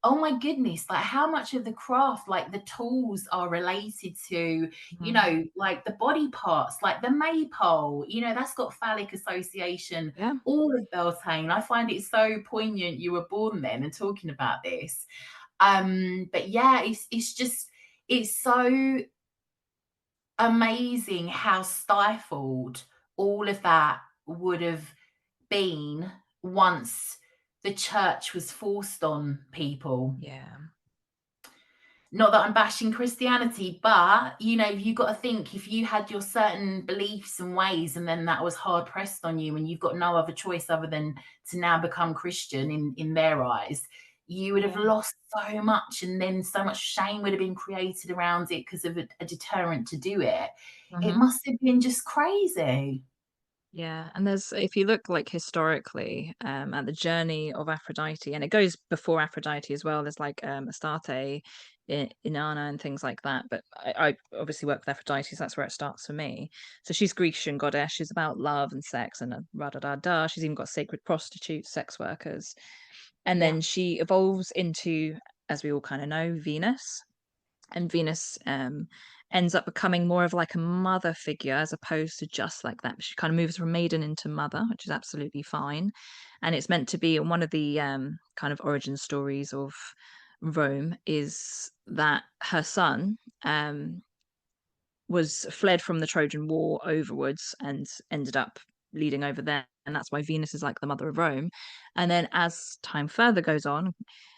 oh my goodness, like how much of the craft, like the tools are related to, Mhm. like the body parts, like the maypole, that's got phallic association, Yeah. all of Beltane. I find it so poignant you were born then and talking about this. But yeah, it's just it's so amazing how stifled all of that would have been once the church was forced on people. Yeah. Not that I'm bashing Christianity, but you've got to think, if you had your certain beliefs and ways and then that was hard pressed on you and you've got no other choice other than to now become Christian in their eyes, you would have Yeah. lost so much, and then so much shame would have been created around it because of a deterrent to do it. It Mhm. must have been just crazy. Yeah, and there's if you look, like, historically, at the journey of Aphrodite, and it goes before Aphrodite as well, there's, like, Astarte, Inanna, and things like that, but I obviously work with Aphrodite, so that's where it starts for me. So she's Grecian goddess, she's about love and sex and, rah-da-da-da, she's even got sacred prostitutes, sex workers, and Yeah, then she evolves into, as we all kinda know, Venus. And Venus ends up becoming more of like a mother figure as opposed to just like that. She kind of moves from maiden into mother, which is absolutely fine. And it's meant to be one of the kind of origin stories of Rome is that her son was fled from the Trojan War overwards and ended up leading over there. And that's why Venus is like the mother of Rome. And then as time further goes on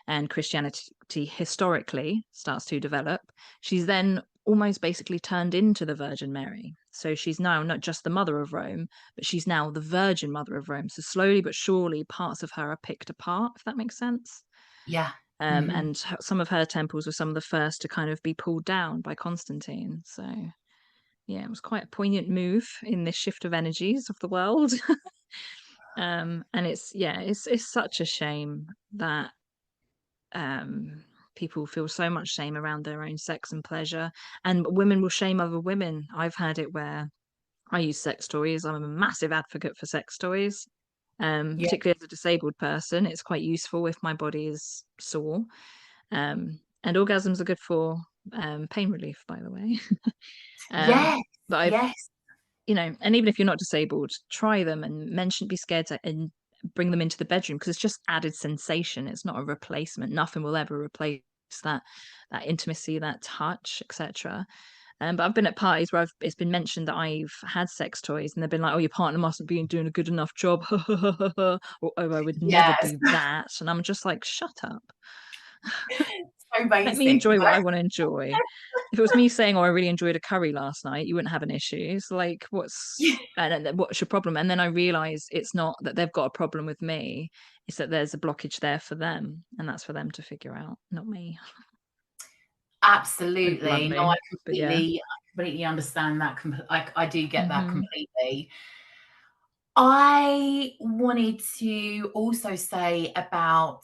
and Christianity historically starts to develop, she's then almost basically turned into the Virgin Mary. So she's now not just the mother of Rome, but she's now the Virgin Mother of Rome. So slowly but surely, parts of her are picked apart, if that makes sense. yeah. Hmm. And some of her temples were some of the first to kind of be pulled down by Constantine. So yeah, it was quite a poignant move in this shift of energies of the world. And it's yeah, it's such a shame that um people feel so much shame around their own sex and pleasure, and women will shame other women. I've had it where I use sex toys. I'm a massive advocate for sex toys. Yeah, Particularly as a disabled person, it's quite useful if my body is sore. And orgasms are good for pain relief, by the way. um, yes, but I've yes. and even if you're not disabled, try them and mention be scared to and bring them into the bedroom because it's just added sensation. It's not a replacement. Nothing will ever replace that intimacy, that touch, etc. But I've been at parties where it's been mentioned that I've had sex toys, and they've been like, "Oh, your partner mustn't be doing a good enough job," or "Oh, I would never Yes. do that," and I'm just like, "Shut up." So Let me basic. enjoy what I wanna enjoy. If it was me saying, "Oh, I really enjoyed a curry last night," you wouldn't have an issue. It's like, what's your problem? And then I realise it's not that they've got a problem with me, it's that there's a blockage there for them, and that's for them to figure out, not me. Very Absolutely. No, bluntly, but yeah. I completely understand that. I do get that Mhm. completely. I wanted to also say about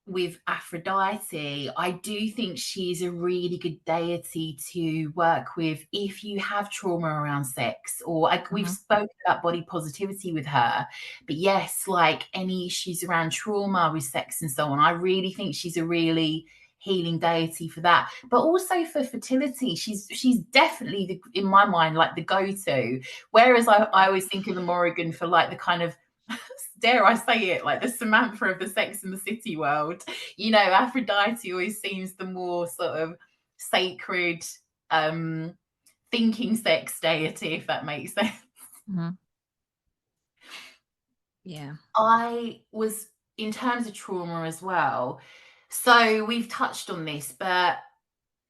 with Aphrodite, I do think she's a really good deity to work with if you have trauma around sex, or like we've Mhm. spoken about body positivity with her. But yes, like any issues around trauma with sex and so on, I really think she's a really healing deity for that. But also for fertility, she's definitely in my mind like the go-to. Whereas I always think of the Morrigan for like the kind of dare I say it, like the Samantha of the Sex and the City world. Aphrodite always seems the more sort of sacred, um, thinking sex deity, if that makes sense. Mhm. Yeah. I was in terms of trauma as well. So we've touched on this, but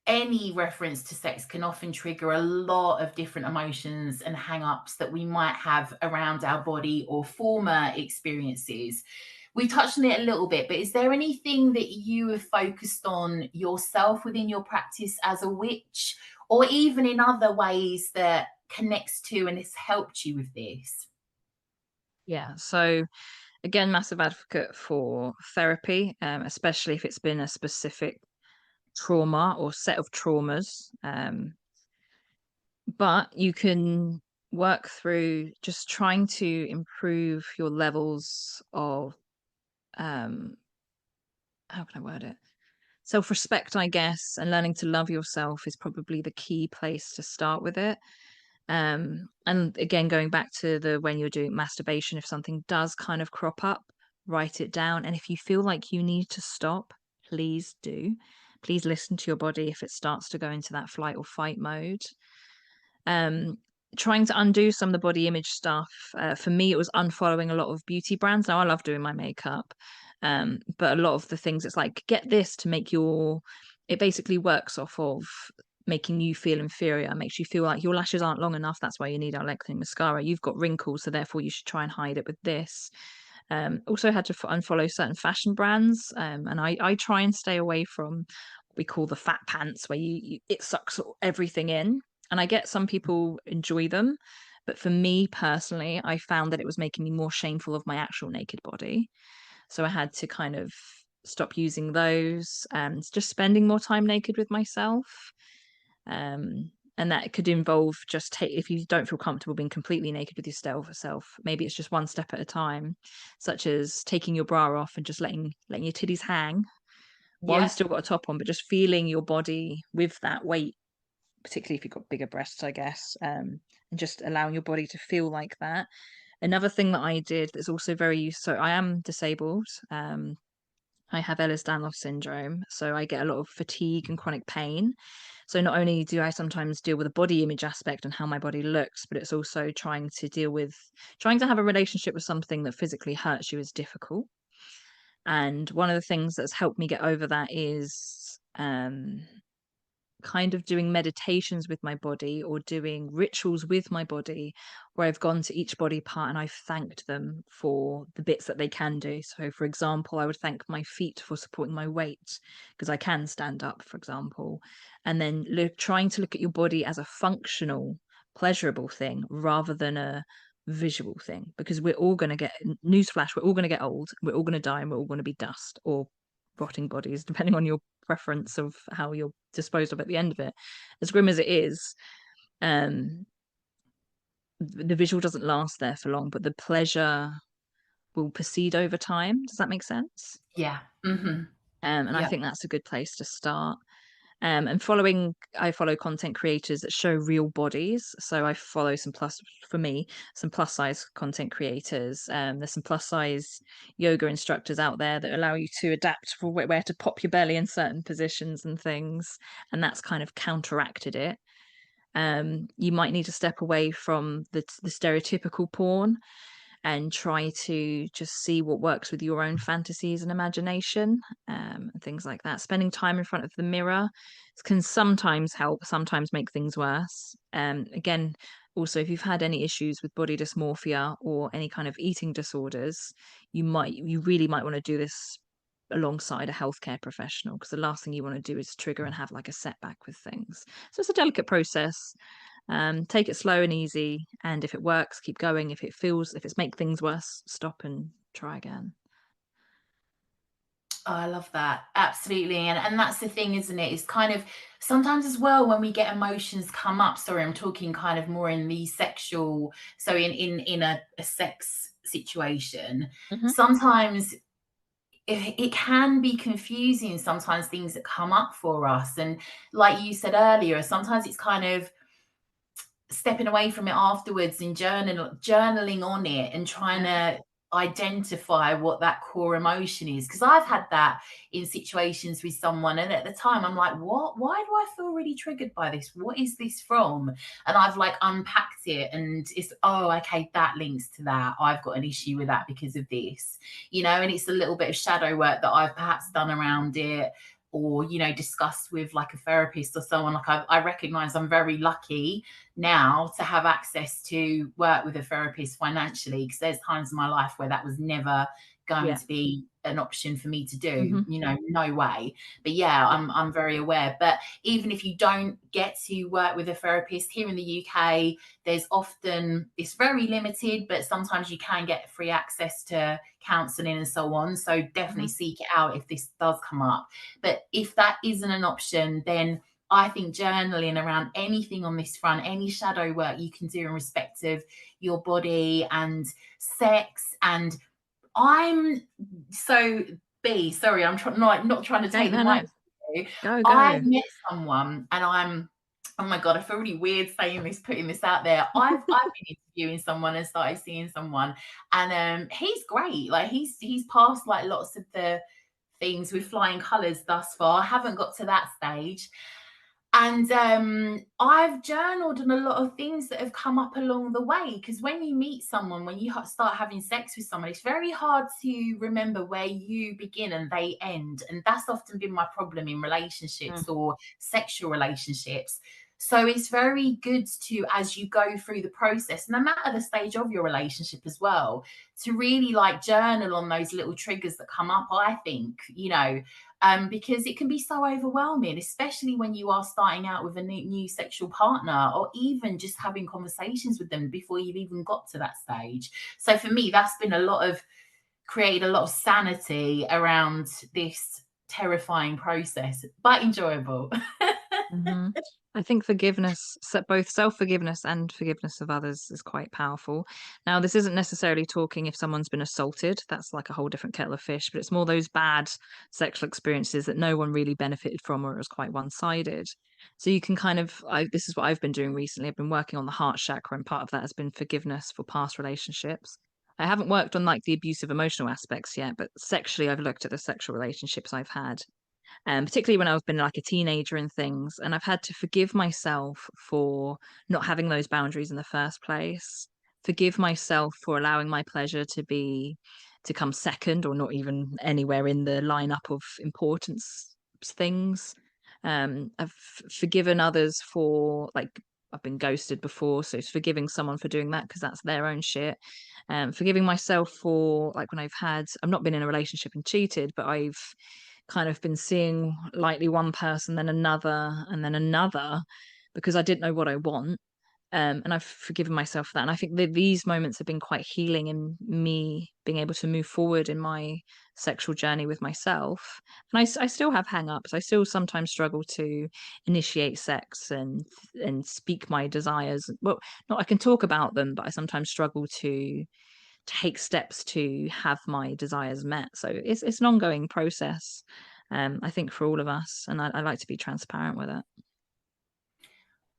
any reference to sex can often trigger a lot of different emotions and hang-ups that we might have around our body or former experiences. We touched on it a little bit, but is there anything that you have focused on yourself within your practice as a witch, or even in other ways that connects to and has helped you with this? Yeah, so again, massive advocate for therapy, especially if it's been a specific trauma or set of traumas. But you can work through just trying to improve your levels of, um, how can I word it? Self-respect, I guess, and learning to love yourself is probably the key place to start with it. And again, going back to the when you're doing masturbation, if something does kind of crop up, write it down. And if you feel like you need to stop, please do. Please listen to your body if it starts to go into that flight or fight mode. Um, trying to undo some of the body image stuff. For me, it was unfollowing a lot of beauty brands. Now, I love doing my makeup, but a lot of the things, it's like, get this to make it basically works off of making you feel inferior, makes you feel like your lashes aren't long enough. That's why you need our lengthening mascara. You've got wrinkles, so therefore you should try and hide it with this. Also had to unfollow certain fashion brands, and I try and stay away from what we call the fat pants, where it sucks everything in. And I get some people enjoy them, but for me personally, I found that it was making me more shameful of my actual naked body. So I had to kind of stop using those and just spending more time naked with myself. And that could involve just if you don't feel comfortable being completely naked with yourself, maybe it's just one step at a time, such as taking your bra off and just letting your titties hang while you've Yeah. still got a top on, but just feeling your body with that weight, particularly if you've got bigger breasts, I guess, and just allowing your body to feel like that. Another thing that I did that's also very useful, so I am disabled. I have Ehlers-Danlos syndrome, so I get a lot of fatigue and chronic pain. So not only do I sometimes deal with the body image aspect and how my body looks, but it's also trying to have a relationship with something that physically hurts you is difficult. And one of the things that's helped me get over that is kind of doing meditations with my body or doing rituals with my body where I've gone to each body part and I've thanked them for the bits that they can do. So, for example, I would thank my feet for supporting my weight because I can stand up, for example, and then trying to look at your body as a functional, pleasurable thing rather than a visual thing, because we're all going to get, newsflash, we're all going to get old, we're all going to die, and we're all going to be dust or rotting bodies, depending on your preference of how you're disposed of at the end of it. As grim as it is, um, the visual doesn't last there for long, but the pleasure will proceed over time. Does that make sense? Yeah. Mm-hmm. And I Yeah. think that's a good place to start. And I follow content creators that show real bodies. So I follow some plus size content creators. There's some plus size yoga instructors out there that allow you to adapt for where to pop your belly in certain positions and things. And that's kind of counteracted it. You might need to step away from the stereotypical porn and try to just see what works with your own fantasies and imagination, and things like that. Spending time in front of the mirror can sometimes help, sometimes make things worse. Again, also, if you've had any issues with body dysmorphia or any kind of eating disorders, you really might want to do this alongside a healthcare professional, because the last thing you want to do is trigger and have like a setback with things. So it's a delicate process. Take it slow and easy, and if it works, keep going. If it's make things worse, stop and try again. Oh, I love that. Absolutely. And that's the thing, isn't it? It's kind of sometimes as well when we get emotions come up. Sorry, I'm talking kind of more in the sexual, so in a sex situation. Hmm. Sometimes it can be confusing, sometimes things that come up for us. And like you said earlier, sometimes it's kind of stepping away from it afterwards and journaling on it and trying Yeah. to identify what that core emotion is, because I've had that in situations with someone, and at the time I'm like, what, why do I feel really triggered by this, what is this from? And I've like unpacked it, and it's, oh, okay, that links to that, I've got an issue with that because of this, and it's a little bit of shadow work that I've perhaps done around it, or discussed with like a therapist or someone. Like I recognize I'm very lucky now to have access to work with a therapist financially, because there's times in my life where that was never going Yeah. to be an option for me to do, Hmm. no way. But yeah, Yeah. I'm very aware. But even if you don't get to work with a therapist here in the UK, there's often, it's very limited, but sometimes you can get free access to counseling and so on. So definitely Hmm. seek it out if this does come up. But if that isn't an option, then I think journaling around anything on this front, any shadow work you can do in respect of your body and sex. And I'm so sorry, I'm not trying to Okay. take the No, no. mic from you. Go, I go. met someone, and oh my God, I feel really weird saying this, putting this out there. I've been interviewing someone and started seeing someone, and he's great. Like he's passed like lots of the things with flying colours thus far. I haven't got to that stage. And I've journaled on a lot of things that have come up along the way. Because when you meet someone, when you start having sex with someone, it's very hard to remember where you begin and they end. And that's often been my problem in relationships or sexual relationships. So it's very good to, as you go through the process, no matter the stage of your relationship as well, to really like journal on those little triggers that come up, I think, because it can be so overwhelming, especially when you are starting out with a new sexual partner or even just having conversations with them before you've even got to that stage. So for me, that's been created a lot of sanity around this terrifying process, but enjoyable. hmm I think forgiveness, both self-forgiveness and forgiveness of others, is quite powerful. Now, this isn't necessarily talking if someone's been assaulted. That's like a whole different kettle of fish, but it's more those bad sexual experiences that no one really benefited from, or it was quite one-sided. So you can kind of, this is what I've been doing recently. I've been working on the heart chakra, and part of that has been forgiveness for past relationships. I haven't worked on like the abusive emotional aspects yet, but sexually, I've looked at the sexual relationships I've had, particularly when I've been like a teenager and things. And I've had to forgive myself for not having those boundaries in the first place, forgive myself for allowing my pleasure to come second or not even anywhere in the lineup of importance things. I've forgiven others for like I've been ghosted before, so it's forgiving someone for doing that because that's their own shit. Forgiving myself for like when I've not been in a relationship and cheated, but I've kind of been seeing lightly one person, then another, and then another because I didn't know what I want. And I've forgiven myself for that. And I think that these moments have been quite healing in me being able to move forward in my sexual journey with myself. And I still have hang ups. I still sometimes struggle to initiate sex and speak my desires. Well, not I can talk about them, but I sometimes struggle to take steps to have my desires met. So it's an ongoing process, I think, for all of us, and I like to be transparent with it.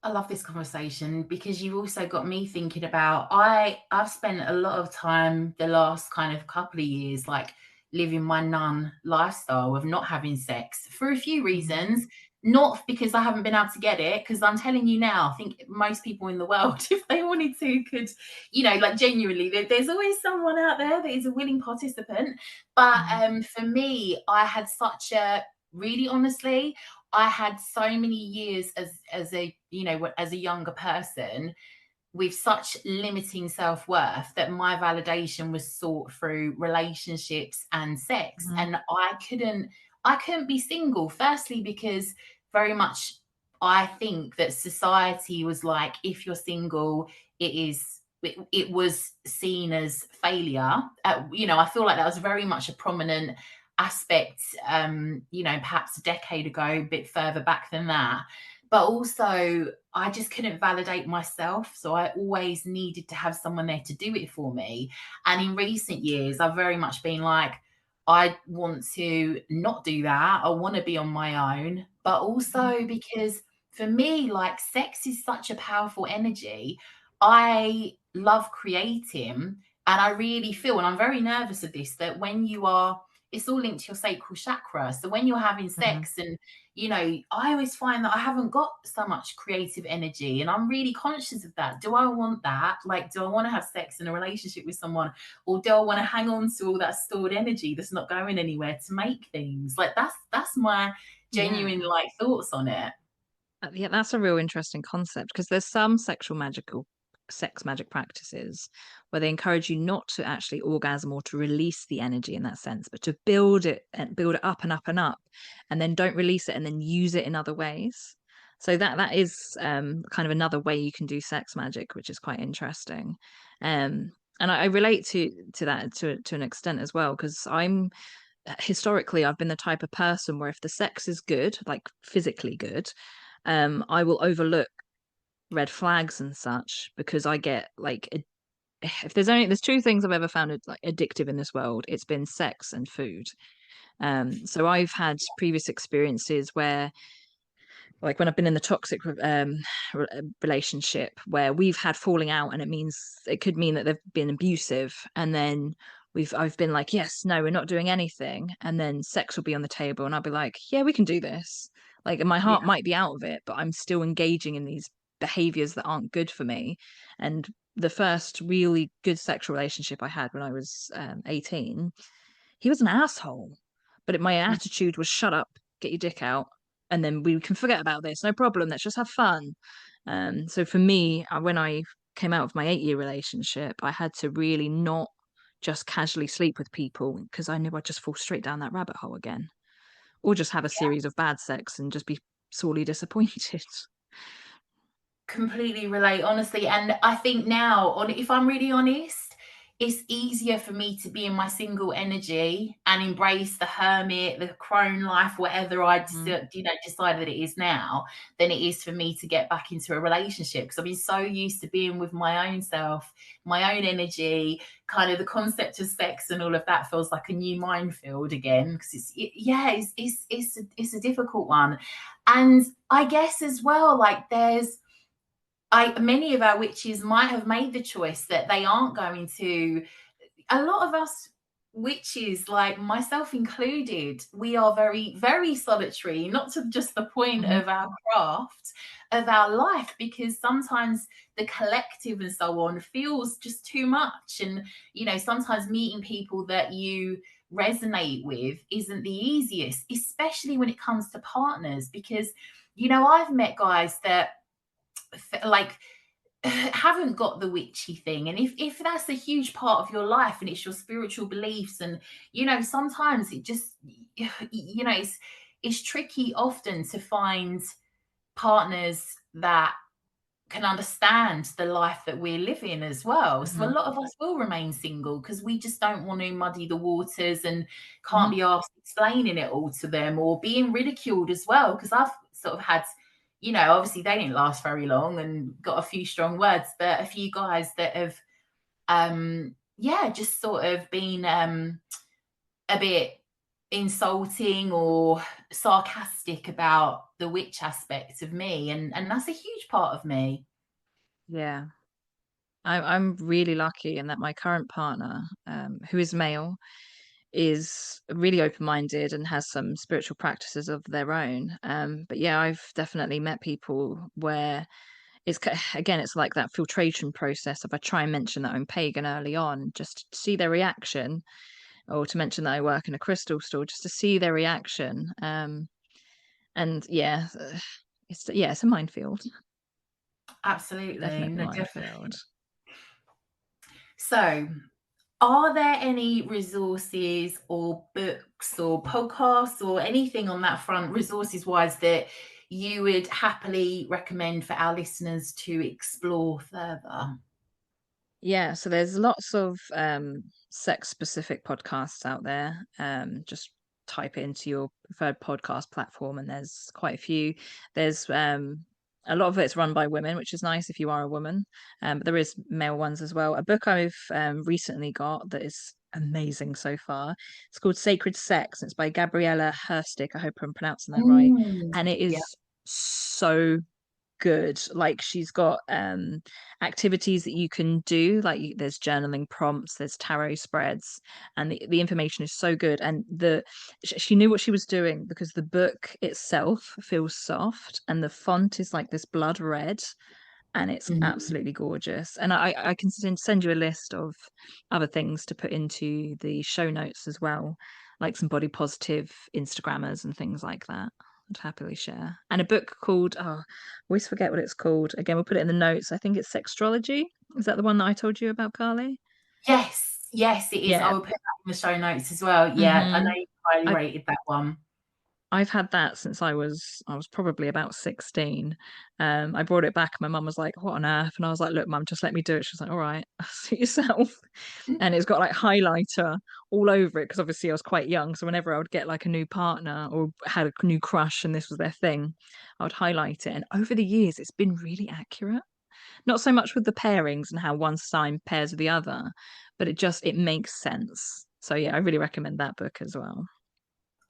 I love this conversation because you've also got me thinking about I've spent a lot of time the last kind of couple of years like living my nun lifestyle of not having sex for a few Mhm. reasons. Not because I haven't been able to get it, because I'm telling you now, I think most people in the world, if they wanted to, could, like genuinely, there's always someone out there that is a willing participant. But Mhm. for me, I had such a really honestly, I had so many years as a as a younger person with such limiting self-worth that my validation was sought through relationships and sex, Mhm. and I couldn't be single, firstly because very much I think that society was like, if you're single, it was seen as failure. I feel like that was very much a prominent aspect, perhaps a decade ago, a bit further back than that. But also, I just couldn't validate myself. So I always needed to have someone there to do it for me. And in recent years, I've very much been like, I want to not do that. I want to be on my own. But Mhm. also because for me, like sex is such a powerful energy. I love creating. And I really feel, and I'm very nervous of this, that it's all linked to your sacral chakra. So when you're having Mhm. sex and I always find that I haven't got so much creative energy, and I'm really conscious of that. Do I want that? Like, do I want to have sex in a relationship with someone, or do I want to hang on to all that stored energy that's not going anywhere to make things? Like, that's my Yeah. genuine like thoughts on it. Yeah, that's a real interesting concept because there's some sex magic practices where they encourage you not to actually orgasm or to release the energy in that sense, but to build it and build it up and up and up, and then don't release it and then use it in other ways. So that is kind of another way you can do sex magic, which is quite interesting. And I relate to that to an extent as well because historically I've been the type of person where if the sex is good, like physically good, I will overlook red flags and such because I get like if there's two things I've ever found like addictive in this world, it's been sex and food. So I've had previous experiences where like when I've been in the toxic relationship where we've had falling out and it could mean that they've been abusive, and then I've been like, yes, no, we're not doing anything, and then sex will be on the table and I'll be like, yeah, we can do this. Like, my Yeah. heart might be out of it, but I'm still engaging in these behaviors that aren't good for me. And the first really good sexual relationship I had when I was 18, he was an asshole, but my attitude was, shut up, get your dick out, and then we can forget about this, no problem, let's just have fun. So for me, when I came out of my 8-year relationship, I had to really not just casually sleep with people, because I knew I'd just fall straight down that rabbit hole again, or just have a series of bad sex and just be sorely disappointed. Completely relate, honestly. And I think now, on if I'm really honest, it's easier for me to be in my single energy and embrace the hermit, the crone life, whatever Mhm. decide that it is now, than it is for me to get back into a relationship. Because I've been so used to being with my own self, my own energy, kind of the concept of sex and all of that feels like a new minefield again. Because it's a difficult one. And I guess as well, like many of our witches might have made the choice that they aren't going to. A lot of us witches, like myself included, we are very, very solitary, not to just the point Mhm. of our craft, of our life, because sometimes the collective and so on feels just too much. And, sometimes meeting people that you resonate with isn't the easiest, especially when it comes to partners, because, I've met guys that like haven't got the witchy thing, and if that's a huge part of your life and it's your spiritual beliefs, and sometimes it just it's tricky often to find partners that can understand the life that we're living as well. So a Mhm. lot of us will remain single because we just don't want to muddy the waters and can't Mhm. be asked explaining it all to them, or being ridiculed as well. Because I've sort of had, obviously they didn't last very long and got a few strong words, but a few guys that have, just sort of been a bit insulting or sarcastic about the witch aspect of me, and that's a huge part of me. Yeah. I'm really lucky in that my current partner, who is male, is really open-minded and has some spiritual practices of their own. But yeah, I've definitely met people where again, it's like that filtration process. If I try and mention that I'm pagan early on, just to see their reaction, or to mention that I work in a crystal store, just to see their reaction. And yeah, it's a minefield, Absolutely. definitely a No, definitely. minefield. So, are there any resources or books or podcasts or anything on that front, resources wise, that you would happily recommend for our listeners to explore further? Yeah, so there's lots of sex specific podcasts out there. Just type it into your preferred podcast platform, and there's quite a few. There's a lot of it's run by women, which is nice if you are a woman. But there is male ones as well. A book I've recently got that is amazing so far. It's called Sacred Sex. And it's by Gabriella Herstick. I hope I'm pronouncing that right. Mm, And it yeah. is so good. Like, she's got activities that you can do, like there's journaling prompts, there's tarot spreads, and the information is so good. And she knew what she was doing, because the book itself feels soft and the font is like this blood red, and it's Mhm. absolutely gorgeous. And I can send you a list of other things to put into the show notes as well, like some body positive Instagrammers and things like that. I'd happily share. And a book called, I always forget what it's called. Again, we'll put it in the notes. I think it's Sextrology. Is that the one that I told you about, Carly? Yes, yes, it is. I Yeah. will put that in the show notes as well. Yeah, I know Hmm. you highly rated that one. I've had that since I was probably about 16. I brought it back. My mum was like, "What on earth?" And I was like, "Look, mum, just let me do it." She was like, "All right, suit yourself." And it's got like highlighter all over it, because obviously I was quite young. So whenever I would get like a new partner or had a new crush and this was their thing, I would highlight it. And over the years, it's been really accurate. Not so much with the pairings and how one sign pairs with the other, but it makes sense. So yeah, I really recommend that book as well.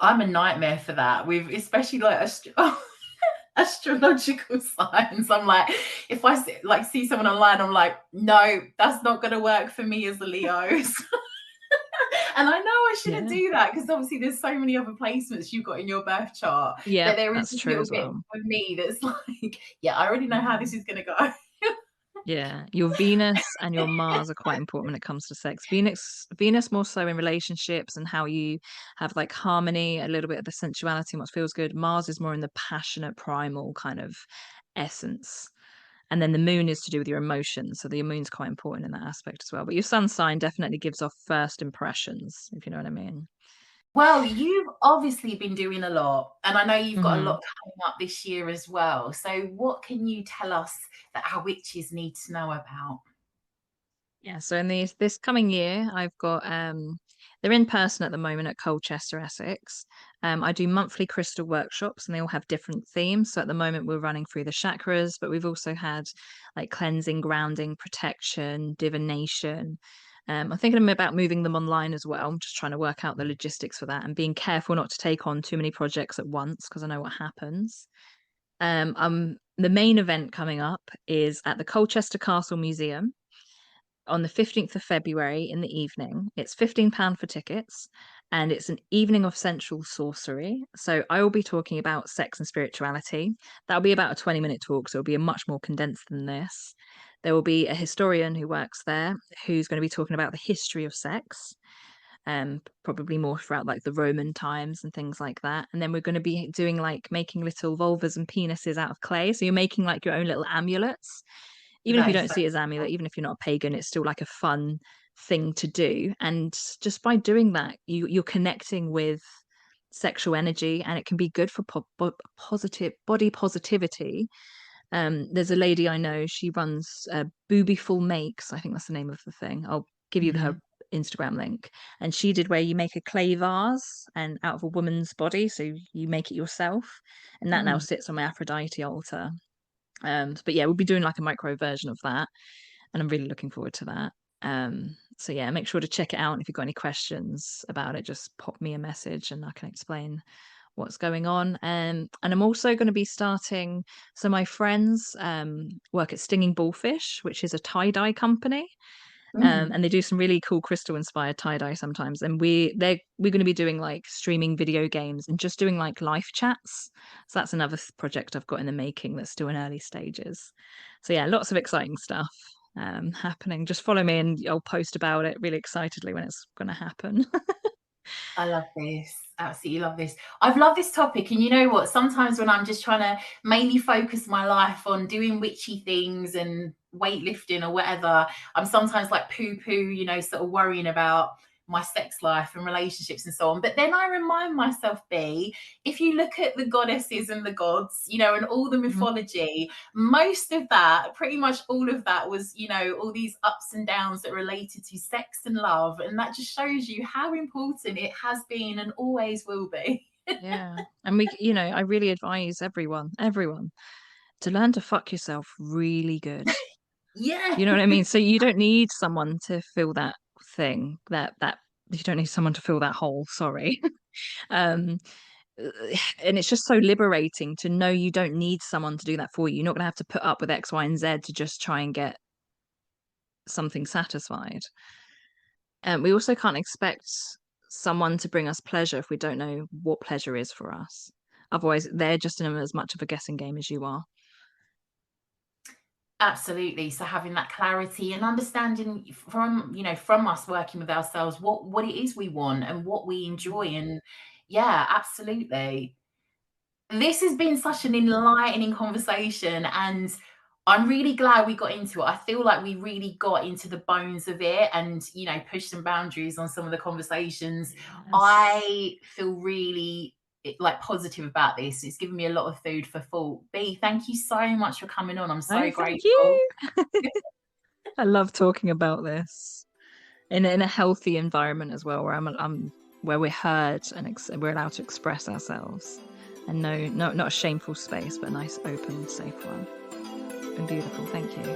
I'm a nightmare for that, with especially like astrological signs. I'm like, if I see someone online, I'm like, no, that's not going to work for me as a Leo. And I know I shouldn't Yeah. do that because obviously there's so many other placements you've got in your birth chart. Yeah, But there is that's this true little as bit well. of me that's like, yeah, I already know how this Mm. is going to go. Yeah, your Venus and your Mars are quite important when it comes to sex. Venus more so in relationships and how you have like harmony, a little bit of the sensuality and what feels good. Mars is more in the passionate, primal kind of essence. And then the moon is to do with your emotions. So the moon's quite important in that aspect as well. But your sun sign definitely gives off first impressions, if you know what I mean. Well, you've obviously been doing a lot, and I know you've got a Hmm. lot coming up this year as well. So, what can you tell us that our witches need to know about? Yeah, so in this coming year, I've got they're in person at the moment at Colchester, Essex. I do monthly crystal workshops and they all have different themes. So at the moment we're running through the chakras, but we've also had like cleansing, grounding, protection, divination. I'm thinking about moving them online as well. I'm just trying to work out the logistics for that and being careful not to take on too many projects at once because I know what happens. The main event coming up is at the Colchester Castle Museum on the 15th of February in the evening. It's £15 for tickets and it's an evening of sensual sorcery. So I will be talking about sex and spirituality. That'll be about a 20-minute talk, so it'll be a much more condensed than this. There will be a historian who works there who's going to be talking about the history of sex. Probably more throughout like the Roman times and things like that. And then we're going to be doing like making little vulvas and penises out of clay. So you're making like your own little amulets even if you That is don't so see it as amulet, even if you're not a pagan, it's still like a fun thing to do. And just by doing that, you're connecting with sexual energy, and it can be good for positive body positivity. There's a lady I know. She runs Boobyful Makes. I think that's the name of the thing. I'll give you her Mhm. Instagram link. And she did where you make a clay vase and out of a woman's body, so you make it yourself, and that now Mm. sits on my Aphrodite altar. But yeah, we'll be doing like a micro version of that, and I'm really looking forward to that. So yeah, make sure to check it out. And if you've got any questions about it, just pop me a message and I can explain what's going on. And I'm also going to be starting. So my friends work at Stinging Bullfish, which is a tie-dye company. Mm. And they do some really cool crystal inspired tie-dye sometimes. And we're going to be doing like streaming video games and just doing like live chats. So that's another project I've got in the making that's still in early stages. So yeah, lots of exciting stuff happening. Just follow me and I'll post about it really excitedly when it's going to happen. I love this. Absolutely love this. I've loved this topic. And you know what? Sometimes when I'm just trying to mainly focus my life on doing witchy things and weightlifting or whatever, I'm sometimes like poo poo, sort of worrying about my sex life and relationships and so on. But then I remind myself, B, if you look at the goddesses and the gods, and all the Mhm. mythology, most of that, pretty much all of that was, all these ups and downs that related to sex and love. And that just shows you how important it has been and always will be. Yeah. And I really advise everyone to learn to fuck yourself really good. Yeah. You know what I mean? So you don't need someone to fill that thing, that you don't need someone to fill that hole, sorry. Um and it's just so liberating to know you don't need someone to do that for you. You're not going to have to put up with X, Y, and Z to just try and get something satisfied. And we also can't expect someone to bring us pleasure if we don't know what pleasure is for us. Otherwise, they're just in as much of a guessing game as you are. Absolutely. So having that clarity and understanding from us working with ourselves, what it is we want and what we enjoy. And yeah, absolutely. This has been such an enlightening conversation, and I'm really glad we got into it. I feel like we really got into the bones of it and, pushed some boundaries on some of the conversations. Yes. I feel really like positive about this. It's given me a lot of food for thought. B, thank you so much for coming on. I'm Oh, so thank grateful. you. I love talking about this in a healthy environment as well, where I'm where we're heard and we're allowed to express ourselves, and no, not a shameful space, but a nice, open, safe one. It's been beautiful. Thank you.